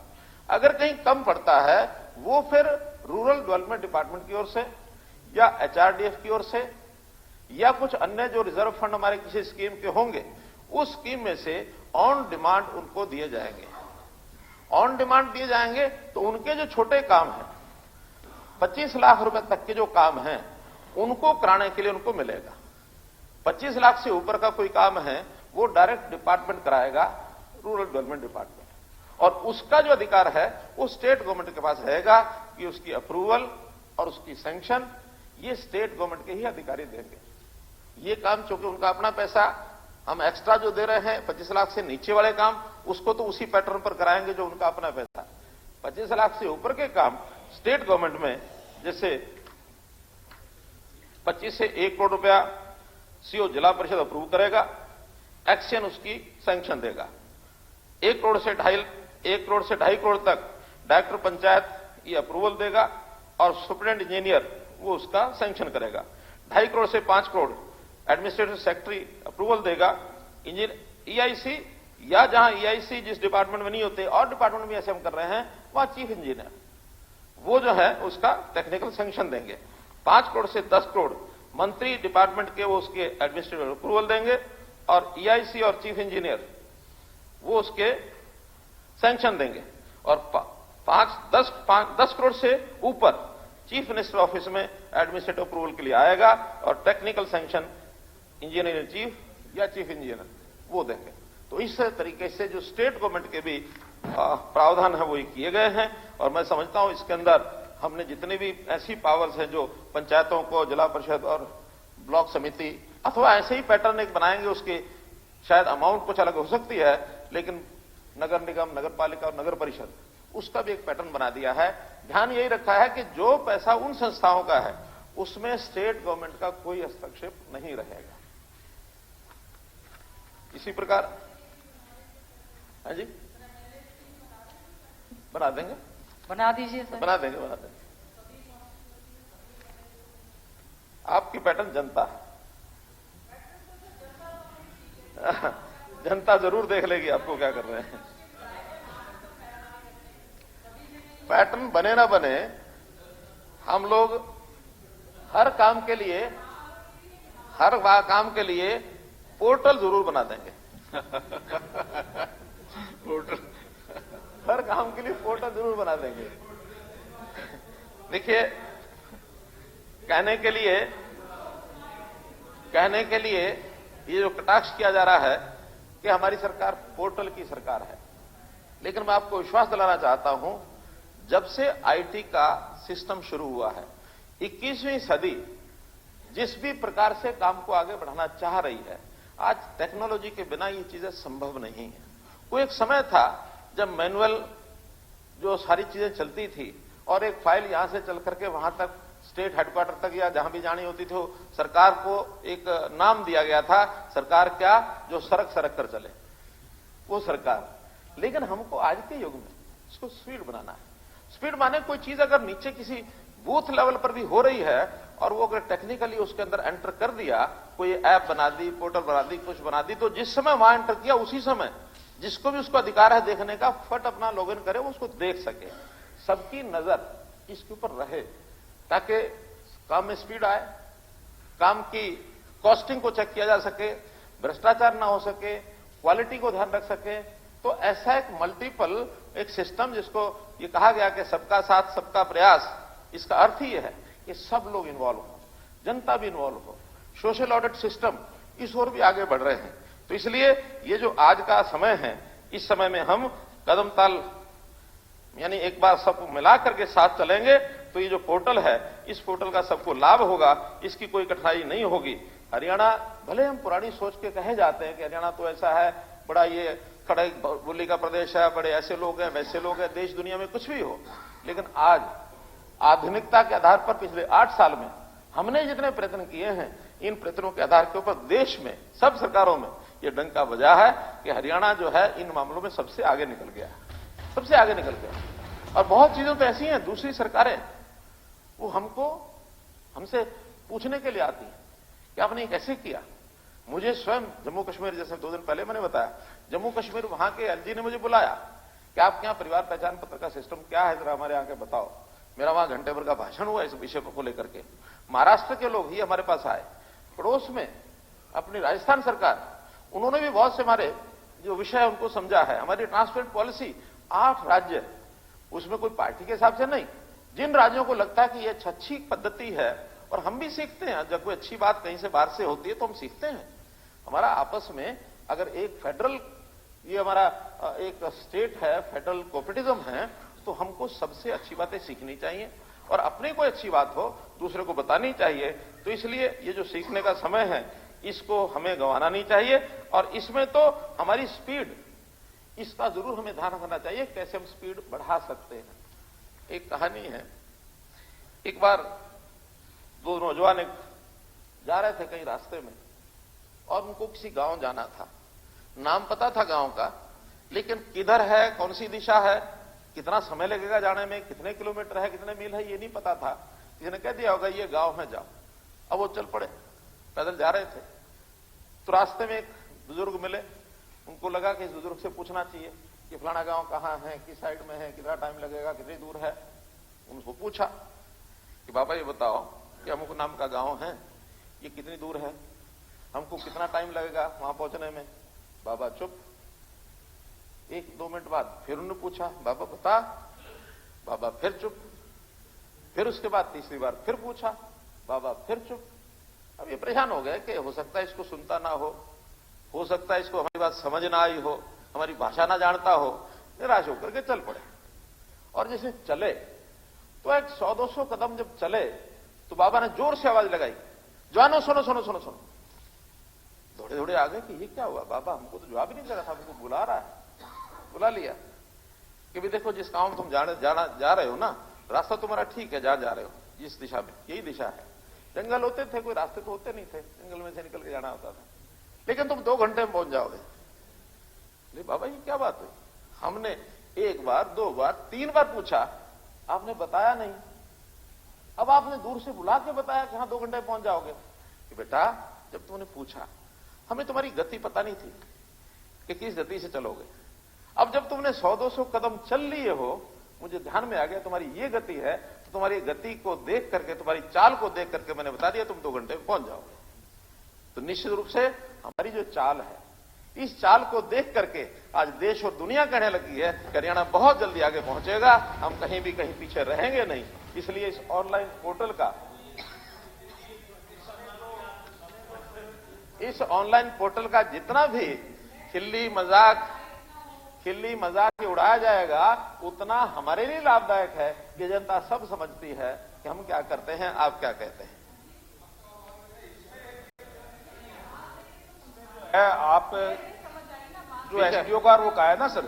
अगर कहीं कम पड़ता है वो फिर रूरल डेवलपमेंट डिपार्टमेंट की ओर से या HRDF की ओर से या कुछ अन्य जो रिजर्व फंड हमारे किसी स्कीम के होंगे, उस स्कीम में से ऑन डिमांड उनको दिए जाएंगे। ऑन डिमांड दिए जाएंगे तो उनके जो छोटे काम हैं, 25 लाख रुपए तक के जो काम हैं, उनको कराने के लिए उनको मिलेगा। 25 लाख से ऊपर का कोई काम है वो डायरेक्ट डिपार्टमेंट कराएगा, रूरल डेवलपमेंट डिपार्टमेंट, और उसका जो अधिकार है वो स्टेट गवर्नमेंट के पास रहेगा कि उसकी अप्रूवल और उसकी सैंक्शन ये स्टेट गवर्नमेंट के ही अधिकारी देंगे। ये काम चूंकि उनका अपना पैसा, हम एक्स्ट्रा जो दे रहे हैं 25 लाख से नीचे वाले काम, उसको तो उसी पैटर्न पर कराएंगे जो उनका अपना पैसा। 25 लाख से ऊपर के काम स्टेट गवर्नमेंट में, जैसे 25 से 1 करोड़ रुपया सीओ जिला परिषद अप्रूव करेगा, एक्शन उसकी सैंक्शन देगा। 1 करोड़ से 2.5 करोड़ तक डायरेक्टर पंचायत ये अप्रूवल देगा और सुपरिटेंडेंट इंजीनियर वो उसका सैंक्शन करेगा। 2.5 करोड़ से 5 करोड़ एडमिनिस्ट्रेटिव सेक्रेटरी अप्रूवल देगा। EIC या जहां EIC जिस डिपार्टमेंट में नहीं होते और डिपार्टमेंट में ऐसे हम कर रहे हैं, वहां चीफ इंजीनियर वो जो है उसका टेक्निकल सैंक्शन देंगे। 5 करोड़ से 10 करोड़ मंत्री डिपार्टमेंट के वो उसके एडमिनिस्ट्रेटिव अप्रूवल देंगे और EIC और चीफ इंजीनियर वो उसके सैंक्शन देंगे। और 10 करोड़ से ऊपर चीफ मिनिस्टर ऑफिस में एडमिनिस्ट्रेटिव अप्रूवल के लिए आएगा और technical sanction engineer in chief या चीफ इंजीनियर वो देंगे। तो इस तरीके से जो स्टेट गवर्नमेंट के भी प्रावधान है वो किए गए हैं, और मैं समझता हूं इसके अंदर हमने जितनी भी ऐसी पावर्स हैं जो पंचायतों को, जिला परिषद और ब्लॉक समिति अथवा ऐसे ही पैटर्न एक बनाएंगे, उसके शायद अमाउंट कुछ अलग हो सकती है, लेकिन नगर निगम, नगर पालिका और नगर परिषद उसका भी एक पैटर्न बना दिया है। ध्यान यही रखा है कि जो पैसा उन संस्थाओं का है उसमें स्टेट गवर्नमेंट का कोई हस्तक्षेप नहीं रहेगा। इसी प्रकार हाँ जी बना देंगे, बना दीजिए सर। बना देंगे। आपकी पैटर्न जनता है, जनता जरूर देख लेगी आपको क्या कर रहे हैं। पैटर्न बने ना बने, हम लोग हर काम के लिए पोर्टल जरूर बना देंगे। हर काम के लिए पोर्टल जरूर बना देंगे। देखिए, कहने के लिए ये जो कटाक्ष किया जा रहा है कि हमारी सरकार पोर्टल की सरकार है, लेकिन मैं आपको विश्वास दिलाना चाहता हूं, जब से आईटी का सिस्टम शुरू हुआ है, 21वीं सदी जिस भी प्रकार से काम को आगे बढ़ाना चाह रही है, आज टेक्नोलॉजी के बिना ये चीजें संभव नहीं है। कोई एक समय था जब मैनुअल जो सारी चीजें चलती थी और एक फाइल यहां से चल करके वहां तक स्टेट हेडक्वार्टर तक या जहां भी जानी होती थी, सरकार को एक नाम दिया गया था, सरकार क्या, जो सरक कर चले, वो सरकार। लेकिन हमको आज के युग में इसको स्पीड बनाना है। स्पीड माने कोई चीज अगर नीचे किसी बूथ लेवल पर भी हो रही है और वो अगर टेक्निकली उसके अंदर एंटर कर दिया, कोई ऐप बना दी, पोर्टल बना दी, कुछ बना दी, तो जिस समय वहां एंटर किया उसी समय जिसको भी उसको अधिकार है देखने का, फट अपना लॉगिन करे, वो उसको देख सके। सबकी नजर इसके ऊपर रहे ताकि काम में स्पीड आए, काम की कॉस्टिंग को चेक किया जा सके, भ्रष्टाचार ना हो सके, क्वालिटी को ध्यान रख सके। तो ऐसा एक मल्टीपल एक सिस्टम, जिसको ये कहा गया कि सबका साथ सबका प्रयास, इसका अर्थ ही है कि सब लोग इन्वॉल्व हो, जनता भी इन्वॉल्व हो। सोशल ऑडिट सिस्टम इस ओर भी आगे बढ़ रहे हैं। तो इसलिए ये जो आज का समय है, इस समय में हम कदम ताल यानी एक बार सब मिला करके साथ चलेंगे तो ये जो पोर्टल है, इस पोर्टल का सबको लाभ होगा, इसकी कोई कठिनाई नहीं होगी। हरियाणा, भले हम पुरानी सोच के कहे जाते हैं कि हरियाणा तो ऐसा है, बड़ा ये खड़े बोली का प्रदेश है, बड़े ऐसे लोग हैं, वैसे लोग हैं, देश दुनिया में कुछ भी हो, लेकिन आज आधुनिकता के आधार पर पिछले 8 साल में हमने जितने प्रयत्न किए हैं, इन प्रयत्नों के आधार के ऊपर देश में सब सरकारों में ये डंका बजा है कि हरियाणा जो है इन मामलों में सबसे आगे निकल गया है, सबसे आगे निकल गया। और बहुत चीजें तो ऐसी हैं, दूसरी सरकारें वो हमसे पूछने के लिए आती हैं कि आपने कैसे किया। मुझे स्वयं जम्मू कश्मीर, जैसे 2 दिन पहले मैंने बताया, जम्मू कश्मीर वहां के एलजी ने मुझे बुलाया कि आपके यहां परिवार पहचान पत्र का सिस्टम क्या है, जरा हमारे यहां के बताओ। मेरा वहां घंटे भर का भाषण हुआ इस विषय को लेकर के। महाराष्ट्र के लोग ही हमारे पास आए, पड़ोस में अपनी राजस्थान सरकार, उन्होंने भी बहुत से हमारे जो विषय उनको समझा है। हमारी ट्रांसपेरेंट पॉलिसी 8 राज्य, उसमें कोई पार्टी के हिसाब से नहीं, जिन राज्यों को लगता है कि यह अच्छी पद्धति है, और हम भी सीखते हैं, जब कोई अच्छी बात कहीं से बाहर से होती है तो हम सीखते हैं। हमारा आपस में अगर एक फेडरल, ये हमारा एक स्टेट है, फेडरल कोऑपरेटिज्म है, तो हमको सबसे अच्छी बातें सीखनी चाहिए और अपनी कोई अच्छी बात हो दूसरे को बतानी चाहिए। तो इसलिए ये जो सीखने का समय है इसको हमें गंवाना नहीं चाहिए, और इसमें तो हमारी स्पीड, इसका जरूर हमें ध्यान रखना चाहिए कैसे हम स्पीड बढ़ा सकते हैं। एक कहानी है, एक बार 2 नौजवान जा रहे थे कहीं रास्ते में और उनको किसी गांव जाना था। नाम पता था गांव का, लेकिन किधर है, कौन सी दिशा है, कितना समय लगेगा जाने में, कितने किलोमीटर है, कितने मील है, ये नहीं पता था। किसी ने कह दिया होगा ये गांव है, जाओ। अब वो चल पड़े, पैदल जा रहे थे। तो रास्ते में एक बुजुर्ग मिले, उनको लगा कि इस बुजुर्ग से पूछना चाहिए कि फलाना गांव कहां है, किस साइड में है, कितना टाइम लगेगा, कितनी दूर है। उनको पूछा कि बाबा ये बताओ कि अमुक नाम का गांव है, ये कितनी दूर है, हमको कितना टाइम लगेगा वहां पहुंचने में। बाबा चुप। 1-2 मिनट बाद फिर उन्होंने पूछा, बाबा बता। बाबा फिर चुप। फिर उसके बाद तीसरी बार फिर पूछा, बाबा फिर चुप। अब ये परेशान हो गए कि हो सकता है इसको सुनता ना हो सकता है इसको हमारी बात समझ ना आई हो, हमारी भाषा ना जानता हो। निराश होकर के चल पड़े। और जैसे चले तो एक 100-200 कदम जब चले तो बाबा ने जोर से आवाज लगाई, जवानों सुनो सुनो सुनो सुनो। दौड़े दौड़े आ गए कि ये क्या हुआ, बाबा हमको तो जवाब ही नहीं दे रहा था, हमको बुला रहा है। बुला लिया कि भी देखो जिस गांव में तुम जा रहे हो ना, रास्ता तुम्हारा ठीक है, जा रहे हो जिस दिशा में, यही दिशा है। जंगल होते थे, कोई रास्ते तो होते नहीं थे, जंगल में से निकल के जाना होता था, लेकिन तुम 2 घंटे में पहुंच जाओगे। ले बाबा ये क्या बात हुई, हमने 1 बार 2 बार 3 बार पूछा, आपने बताया नहीं। अब आपने दूर से बुला के बताया कि हाँ 2 घंटे में पहुंच जाओगे। कि बेटा जब तुमने पूछा, हमें तुम्हारी गति पता नहीं थी कि किस गति से चलोगे। अब जब तुमने 100-200 कदम चल लिए हो, मुझे ध्यान में आ गया तुम्हारी ये गति है, तो तुम्हारी गति को देख करके, तुम्हारी चाल को देख करके मैंने बता दिया तुम 2 घंटे में पहुंच जाओगे। तो निश्चित रूप से हमारी जो चाल है, इस चाल को देख करके आज देश और दुनिया कहने लगी है कि हरियाणा बहुत जल्दी आगे पहुंचेगा, हम कहीं पीछे रहेंगे नहीं। इसलिए इस ऑनलाइन पोर्टल का जितना भी खिल्ली मजाक उड़ाया जाएगा, उतना हमारे लिए लाभदायक है कि जनता सब समझती है कि हम क्या करते हैं, आप क्या कहते हैं। आप जो एसडीओ का वो कहा है ना सर,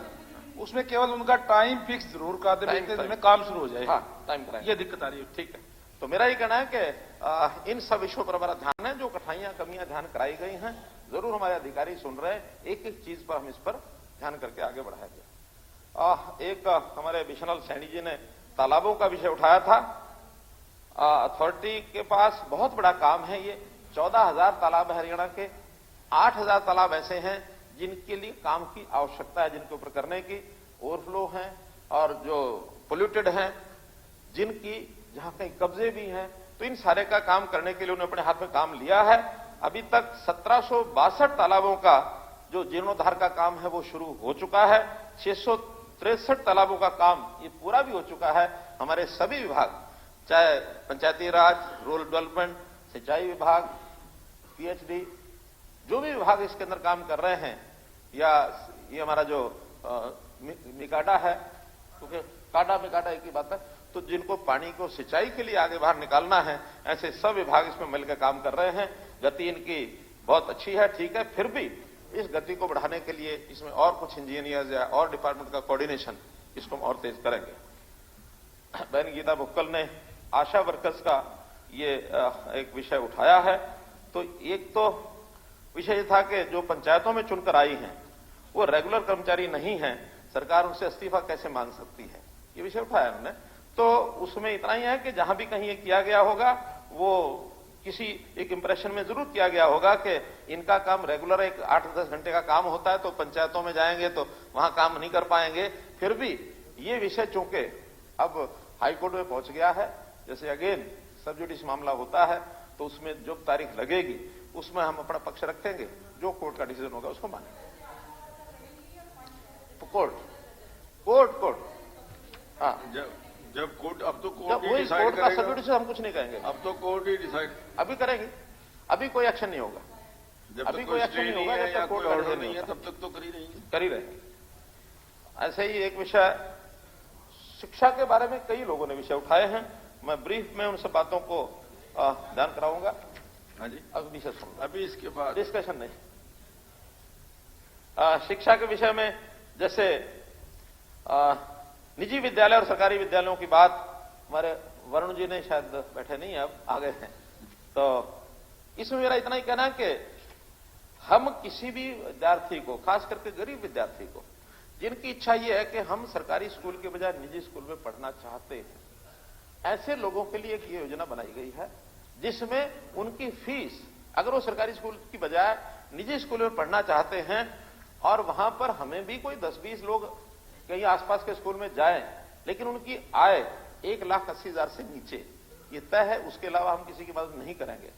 उसमें केवल उनका टाइम फिक्स जरूर कर दे, जिसमें काम शुरू हो जाए। हाँ, टाइम कराएं, ये दिक्कत आ रही है। ठीक है। तो मेरा ये कहना है कि इन सब विषयों पर हमारा ध्यान है, जो कठिनाइयां कमियां ध्यान कराई गई हैं, जरूर हमारे अधिकारी सुन रहे हैं। एक एक चीज पर हम इस पर ध्यान करके आगे बढ़ाया गया। एक हमारे विशनल सैनी जी ने तालाबों का विषय उठाया था। अथॉरिटी के पास बहुत बड़ा काम है ये। 14,000 तालाब है हरियाणा के, 8,000 तालाब ऐसे हैं जिनके लिए काम की आवश्यकता है, जिनके ऊपर करने की ओवरफ्लो है, और जो पोल्यूटेड हैं, जिनकी जहां कहीं कब्जे भी हैं, तो इन सारे का काम करने के लिए उन्होंने अपने हाथ में काम लिया है। अभी तक 1762 तालाबों का जो जीर्णोद्धार का काम है वो शुरू हो चुका है। 663 तालाबों का काम ये पूरा भी हो चुका है। हमारे सभी विभाग, चाहे पंचायती राज, रूरल डेवलपमेंट, सिंचाई विभाग, पीएचडी, जो भी विभाग इसके अंदर काम कर रहे हैं, या ये हमारा जो मिकाडा है, क्योंकि काडा मिकाडा एक ही बात है, तो जिनको पानी को सिंचाई के लिए आगे बाहर निकालना है, ऐसे सब विभाग इसमें मिलकर काम कर रहे हैं। गति इनकी बहुत अच्छी है, ठीक है, फिर भी इस गति को बढ़ाने के लिए इसमें और कुछ इंजीनियर्स या और डिपार्टमेंट का कोऑर्डिनेशन, इसको हम और तेज करेंगे। बहन गीता भुक्कल ने आशा वर्कर्स का ये एक विषय उठाया है। तो एक तो विषय था कि जो पंचायतों में चुनकर आई हैं वो रेगुलर कर्मचारी नहीं हैं, सरकार उनसे इस्तीफा कैसे मांग सकती है, ये विषय उठाया उन्होंने। तो उसमें इतना ही है कि जहां भी कहीं ये किया गया होगा, वो किसी एक इंप्रेशन में जरूर किया गया होगा कि इनका काम रेगुलर एक 8-10 घंटे का काम होता है, तो पंचायतों में जाएंगे तो वहां काम नहीं कर पाएंगे। फिर भी ये विषय चूंकि अब हाईकोर्ट में पहुंच गया है। जैसे अगेन सब जुडिस मामला होता है तो उसमें जो तारीख लगेगी उसमें हम अपना पक्ष रखेंगे, जो कोर्ट का डिसीजन होगा उसको मानेंगे। कोर्ट हाँ, जब कोर्ट, अब तो जब कोर्ट ही वही डिसाइड कोर्ट का करेगा। सब जुडिस हम कुछ नहीं कहेंगे, अब तो कोर्ट ही डिसाइड, अभी करेंगे, अभी कोई एक्शन नहीं होगा, जब अभी तक कोई कोई एक्शन स्टे नहीं नहीं होगा है जब या तक कोई कोर्ट का ऑर्डर डिसीजन नहीं है, होगा। तब तक तो कर ही रहेंगे। कर ही रहेंगे। ऐसे ही एक विषय शिक्षा के बारे में कई लोगों ने विषय उठाए हैं, मैं ब्रीफ में उन सब बातों को ध्यान कराऊंगा। हाँ जी, अब विषय सुनूंगा, अभी इसके बाद डिस्कशन नहीं। शिक्षा के विषय में जैसे निजी विद्यालय और सरकारी विद्यालयों की बात हमारे वरुण जी ने शायद बैठे नहीं, अब आ गए हैं, तो इसमें मेरा इतना ही कहना है कि हम किसी भी विद्यार्थी को, खास करके गरीब विद्यार्थी को, जिनकी इच्छा यह है कि हम सरकारी स्कूल के बजाय निजी स्कूल में पढ़ना चाहते हैं, ऐसे लोगों के लिए एक योजना बनाई गई है जिसमें उनकी फीस, अगर वो सरकारी स्कूल की बजाय निजी स्कूल में पढ़ना चाहते हैं और वहां पर हमें भी कोई 10-20 लोग कहीं आसपास के स्कूल में जाएं, लेकिन उनकी आय 1,80,000 से नीचे ये तय है, उसके अलावा हम किसी की मदद नहीं करेंगे।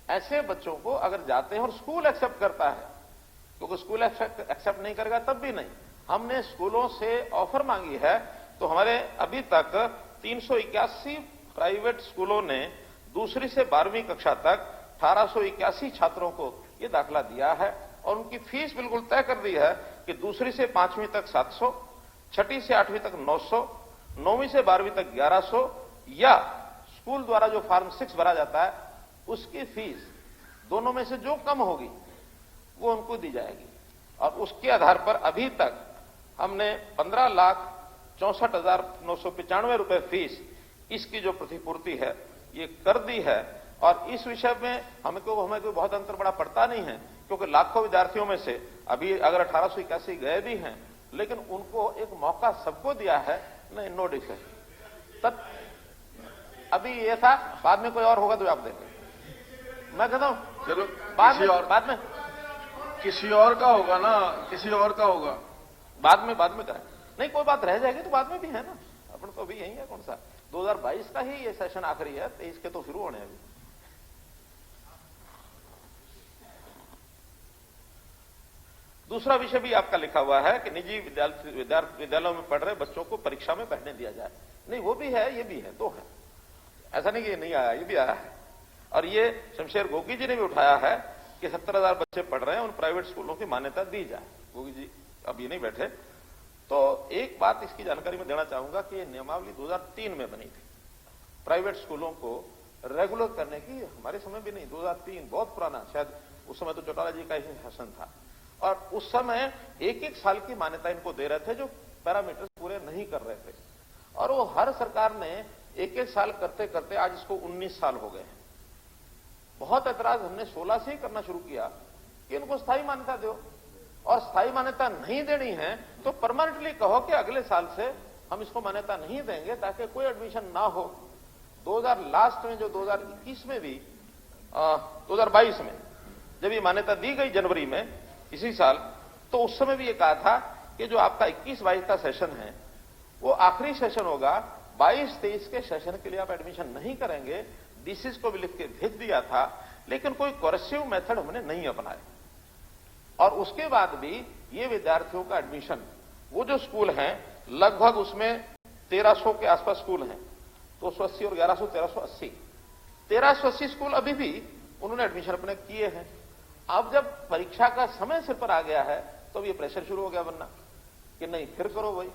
ऐसे बच्चों को अगर जाते हैं और स्कूल एक्सेप्ट करता है, क्योंकि स्कूल एक्सेप्ट नहीं करेगा तब भी नहीं, हमने स्कूलों से ऑफर मांगी है, तो हमारे अभी तक 381 प्राइवेट स्कूलों ने दूसरी से 12वीं कक्षा तक 1881 छात्रों को ये दाखला दिया है और उनकी फीस बिल्कुल तय कर दी है कि दूसरी से 5वीं तक 700, छठी से 8वीं तक 900, 9वीं से 12वीं तक 1100 या स्कूल द्वारा जो फॉर्म 6 भरा जाता है उसकी फीस दोनों में से जो कम होगी वो उनको दी जाएगी। और उसके आधार पर अभी तक हमने 15,64,995 रुपए फीस इसकी जो प्रतिपूर्ति है ये कर दी है। और इस विषय में हमें कोई बहुत अंतर बड़ा पड़ता नहीं है, क्योंकि लाखों विद्यार्थियों में से अभी अगर 1881 गए भी हैं, लेकिन उनको एक मौका सबको दिया है, नहीं नो डिफरेंस। तब अभी ये था, बाद में कोई और होगा तो आप देंगे, मैं कहता हूं चलो बाद में किसी और का होगा ना, किसी और का होगा, बाद में करें। नहीं कोई बात रह जाएगी तो बाद में भी है ना, अपन तो अभी यही है, कौन सा 2022 का ही ये सेशन आखिरी है, 23 के तो शुरू होने अभी। दूसरा विषय भी आपका लिखा हुआ है कि निजी विद्यालयों में पढ़ रहे बच्चों को परीक्षा में बैठने दिया जाए। नहीं वो भी है, ये भी है, दो है, ऐसा नहीं कि ये नहीं आया, ये भी आया है। और ये शमशेर गोगी जी ने भी उठाया है कि 70,000 बच्चे पढ़ रहे हैं, उन प्राइवेट स्कूलों की मान्यता दी जाए। गोगी जी अब ये नहीं बैठे, तो एक बात इसकी जानकारी में देना चाहूंगा कि ये नियमावली 2003 में बनी थी, प्राइवेट स्कूलों को रेगुलर करने की। हमारे समय भी नहीं, 2003 बहुत पुराना, शायद उस समय तो चौटाला जी का ही शासन था, और उस समय 1-1 साल की मान्यता इनको दे रहे थे जो पैरामीटर्स पूरे नहीं कर रहे थे, और वो हर सरकार ने 1-1 साल करते करते आज इसको 19 साल हो गए हैं। बहुत ऐतराज हमने 16 से ही करना शुरू किया कि इनको स्थायी मान्यता दो, और स्थायी मान्यता नहीं देनी है तो परमानेंटली कहो कि अगले साल से हम इसको मान्यता नहीं देंगे, ताकि कोई एडमिशन ना हो। 2000 लास्ट में, जो 2021 में भी 2022 में जब ये मान्यता दी गई जनवरी में इसी साल, तो उस समय भी ये कहा था कि जो आपका 21-22 का सेशन है वो आखिरी सेशन होगा, 22-23 के सेशन के लिए आप एडमिशन नहीं करेंगे। डीसीज को भी लिख के भेज दिया था, लेकिन कोई कोरेसिव मेथड हमने नहीं अपनाया। और उसके बाद भी ये विद्यार्थियों का एडमिशन, वो जो स्कूल हैं लगभग उसमें 1300 के आसपास स्कूल हैं, 280 और 1100 1380 स्कूल अभी भी उन्होंने एडमिशन अपने किए हैं। अब जब परीक्षा का समय सिर पर आ गया है तो ये प्रेशर शुरू हो गया बनना कि नहीं फिर करो भाई।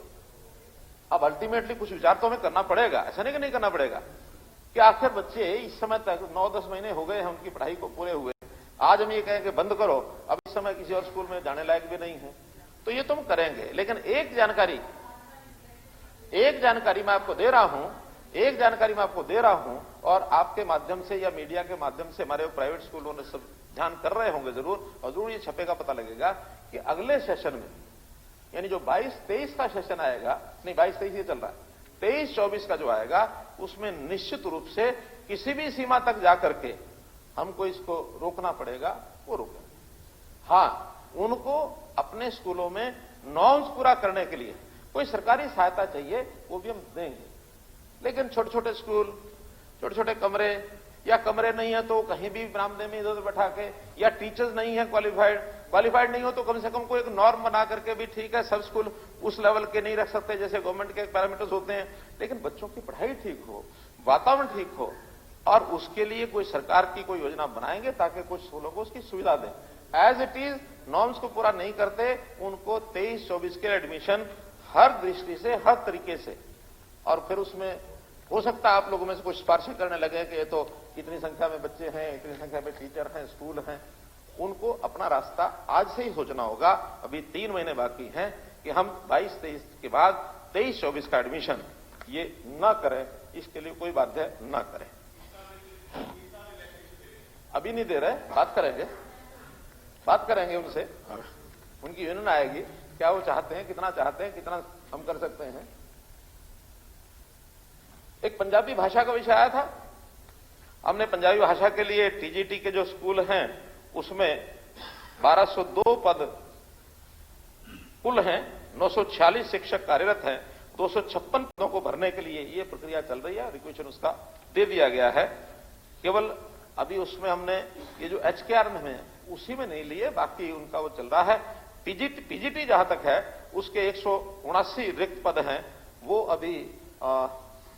अब अल्टीमेटली कुछ विचार तो हमें करना पड़ेगा, ऐसा नहीं कि नहीं करना पड़ेगा, कि आखिर बच्चे इस समय तक 9-10 महीने हो गए हैं उनकी पढ़ाई को पूरे हुए, आज हम ये कहें कि बंद करो, अब इस समय किसी और स्कूल में जाने लायक भी नहीं है, तो ये तुम करेंगे। लेकिन एक जानकारी मैं आपको दे रहा हूं, और आपके माध्यम से या मीडिया के माध्यम से हमारे प्राइवेट स्कूलों ने सब ध्यान कर रहे होंगे जरूर, और जरूर ये छपेगा, पता लगेगा कि अगले सेशन में, यानी जो 22-23 का सेशन आएगा, नहीं 22-23 ये चल रहा है, 23-24 का जो आएगा, उसमें निश्चित रूप से किसी भी सीमा तक जाकर के हमको इसको रोकना पड़ेगा, वो रोकेंगे। हां, उनको अपने स्कूलों में नॉर्म्स पूरा करने के लिए कोई सरकारी सहायता चाहिए, वो भी हम देंगे, लेकिन छोटे छोटे स्कूल, छोटे छोटे कमरे, या कमरे नहीं है तो कहीं भी बरामदे में इधर उधर बैठा के, या टीचर्स नहीं है क्वालिफाइड नहीं हो तो कम से कम कोई एक नॉर्म बना करके भी ठीक है। सब स्कूल उस लेवल के नहीं रख सकते जैसे गवर्नमेंट के पैरामीटर्स होते हैं, लेकिन बच्चों की पढ़ाई ठीक हो, वातावरण ठीक हो, और उसके लिए कोई सरकार की कोई योजना बनाएंगे ताकि कुछ स्कूलों को उसकी सुविधा दें। एज इट इज नॉर्म्स को पूरा नहीं करते, उनको 23-24 के एडमिशन हर दृष्टि से, हर तरीके से, और फिर उसमें हो सकता है आप लोगों में से कुछ सिफारिशें करने लगे कि ये तो इतनी संख्या में बच्चे हैं, इतनी संख्या में टीचर हैं, स्कूल हैं। उनको अपना रास्ता आज से ही सोचना होगा। अभी 3 महीने बाकी हैं कि हम 22-23 के बाद 23-24 का एडमिशन ये न करें, इसके लिए कोई बाध्य न करें। अभी नहीं दे रहे, बात करेंगे उनसे, उनकी यूनियन आएगी, क्या वो चाहते हैं, कितना हम कर सकते हैं। एक पंजाबी भाषा का विषय आया था, हमने पंजाबी भाषा के लिए टीजीटी के जो स्कूल हैं उसमें 1202 पद कुल हैं, 946 शिक्षक कार्यरत हैं, 256 पदों को भरने के लिए ये प्रक्रिया चल रही है, रिक्वेशन उसका दे दिया गया है। केवल अभी उसमें हमने ये जो HKR में उसी में नहीं लिए, बाकी उनका वो चल रहा है। पीजीटी जहां तक है उसके 179 रिक्त पद हैं, वो अभी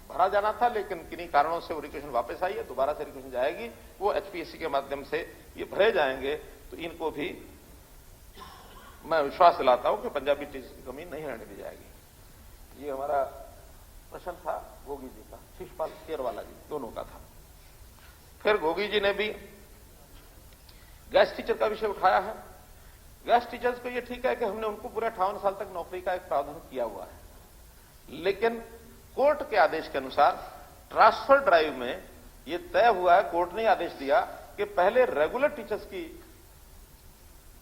भरा जाना था, लेकिन किन्हीं कारणों से वो रिक्वेशन वापस आई है, दोबारा से रिक्वेशन जाएगी, वो HPSC के माध्यम से ये भरे जाएंगे। तो इनको भी मैं विश्वास दिलाता हूं कि पंजाबी टीचर की कमी नहीं रहने दी जाएगी। ये हमारा प्रश्न था गोगी जी का, शिषपाल केरवाला जी दोनों का था। फिर गोगी जी ने भी गैस टीचर का विषय उठाया है। गैस टीचर्स को ये ठीक है कि हमने उनको पूरे 58 साल तक नौकरी का एक प्रावधान किया हुआ है, लेकिन कोर्ट के आदेश के अनुसार ट्रांसफर ड्राइव में यह तय हुआ है, कोर्ट ने आदेश दिया कि पहले रेगुलर टीचर्स की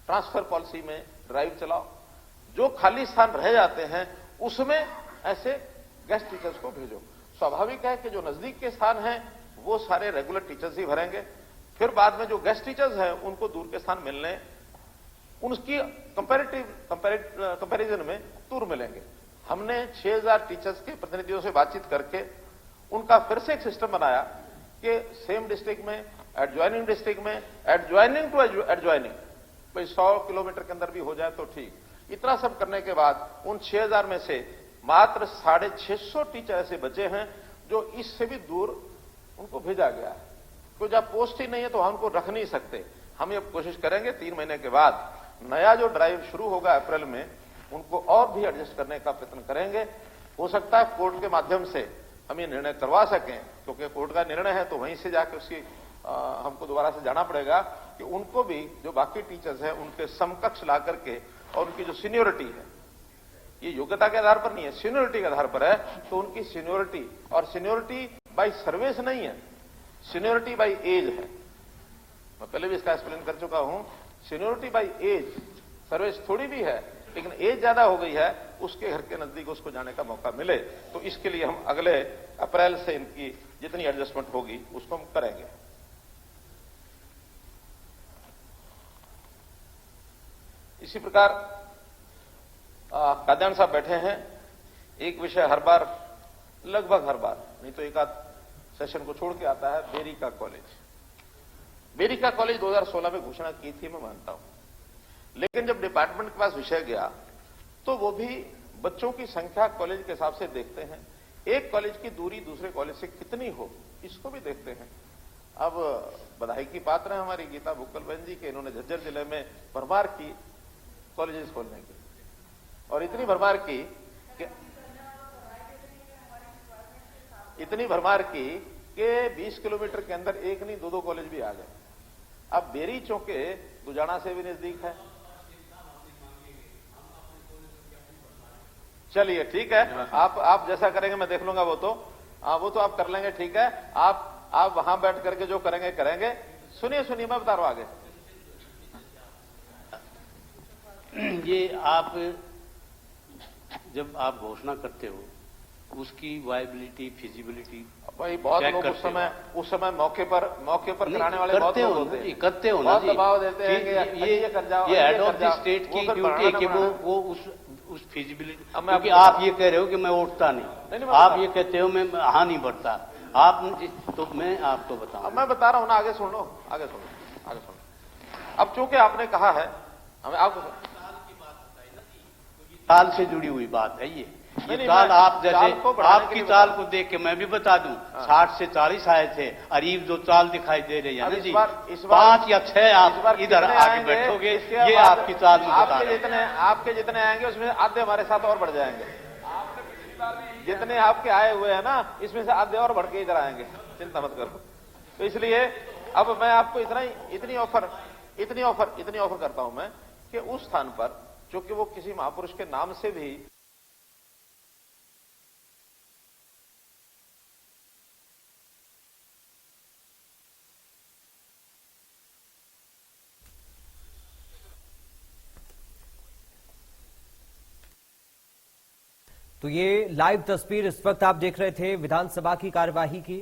ट्रांसफर पॉलिसी में ड्राइव चलाओ, जो खाली स्थान रह जाते हैं उसमें ऐसे गेस्ट टीचर्स को भेजो। स्वाभाविक है कि जो नजदीक के स्थान हैं वो सारे रेगुलर टीचर्स ही भरेंगे, फिर बाद में जो गेस्ट टीचर्स हैं उनको दूर के स्थान मिलने, उनकी कंपैरिजन में दूर मिलेंगे। हमने 6000 टीचर्स के प्रतिनिधियों से बातचीत करके उनका फिर से एक सिस्टम बनाया कि सेम डिस्ट्रिक्ट में, एडजॉइनिंग डिस्ट्रिक्ट में, एडजॉइनिंग टू एडजॉइनिंग, कोई 100 किलोमीटर के अंदर भी हो जाए तो ठीक। इतना सब करने के बाद उन 6000 में से मात्र 650 टीचर ऐसे बचे हैं जो इससे भी दूर उनको भेजा गया है। तो जब पोस्ट ही नहीं है तो हम उनको रख नहीं सकते। हम ये कोशिश करेंगे 3 महीने के बाद नया जो ड्राइव शुरू होगा अप्रैल में, उनको और भी एडजस्ट करने का प्रयत्न करेंगे। हो सकता है कोर्ट के माध्यम से हम ये निर्णय करवा सकें, क्योंकि कोर्ट का निर्णय है तो वहीं से जाकर उसकी हमको दोबारा से जाना पड़ेगा कि उनको भी जो बाकी टीचर्स हैं उनके समकक्ष ला करके, और उनकी जो सीनियोरिटी है, ये योग्यता के आधार पर नहीं है, सीनियोरिटी के आधार पर है, तो उनकी सीनियोरिटी, और सीनियोरिटी बाय सर्विस नहीं है, सीनियोरिटी बाय एज है। मैं पहले भी इसका एक्सप्लेन कर चुका हूं। सीनियोरिटी बाय एज, सर्विस थोड़ी भी है, लेकिन एज ज्यादा हो गई है, उसके घर के नजदीक उसको जाने का मौका मिले, तो इसके लिए हम अगले अप्रैल से इनकी जितनी एडजस्टमेंट होगी उसको हम करेंगे। इसी प्रकार कादयान साहब बैठे हैं। एक विषय हर बार, लगभग हर बार, नहीं तो एक आध सेशन को छोड़ के आता है, बेरिका कॉलेज। बेरिका कॉलेज 2016 में घोषणा की थी, मैं मानता हूं, लेकिन जब डिपार्टमेंट के पास विषय गया तो वो भी बच्चों की संख्या कॉलेज के हिसाब से देखते हैं, एक कॉलेज की दूरी दूसरे कॉलेज से कितनी हो इसको भी देखते हैं। अब बधाई की पात्र है हमारी गीता बुक्कल बहन जी के, इन्होंने झज्जर जिले में भरमार की कॉलेजेस खोलने की, और इतनी भरमार की कि 20 किलोमीटर के अंदर एक नहीं 2-2 कॉलेज भी आ गए। अब बेरी चौके दुजाना से भी नजदीक है। चलिए ठीक है, आप जैसा करेंगे मैं देख लूंगा, वो तो आप कर लेंगे, ठीक है। आप वहां बैठ करके जो करेंगे। सुनिए मैं बता रहा हूं आगे। ये आप जब आप घोषणा करते हो उसकी वायबिलिटी, फिजिबिलिटी, भाई बहुत लोग उस समय मौके पर कराने वाले बहुत लोग होते हैं, करते हो ना, बहुत दबाव देते हैं कि ये हेड ऑफ द स्टेट की ड्यूटी है कि वो उस फिजिबिलिटी, अब मैं क्योंकि आपको आप ये कह रहे हो कि मैं उठता नहीं, नहीं, मैं आप बता ये कहते हो मैं हाँ नहीं बढ़ता, आप तो मैं आपको बताऊं। अब मैं बता रहा हूं ना, आगे सुन लो, आगे सुन लो, आगे सुन लो। अब चूंकि आपने कहा है, हमें आपको चाल से जुड़ी हुई बात है ये नहीं, चाल मैं आप चाल जैसे को बढ़ाने के आपकी लिए चाल बता को देख के मैं भी बता दूं, 60 से 40 आए थे, अरीब जो चाल दिखाई दे रही है अब ना इस जी, बार 5 या 6 इस आप बार इधर कितने आके आएंगे, बैठोगे, इसके ये बाद आपकी चाल में बता रहे हैं। आपके जितने आएंगे उसमें आधे हमारे साथ और बढ़ जाएंगे। जितने आपके आए हुए हैं ना, इसमें से आधे और बढ़ के इधर आएंगे, चिंता मत करो। तो इसलिए अब मैं आपको इतनी ऑफर करता हूं मैं कि उस स्थान पर, चूंकि वो किसी महापुरुष के नाम से भी तो ये लाइव तस्वीर इस वक्त आप देख रहे थे विधानसभा की कार्यवाही की।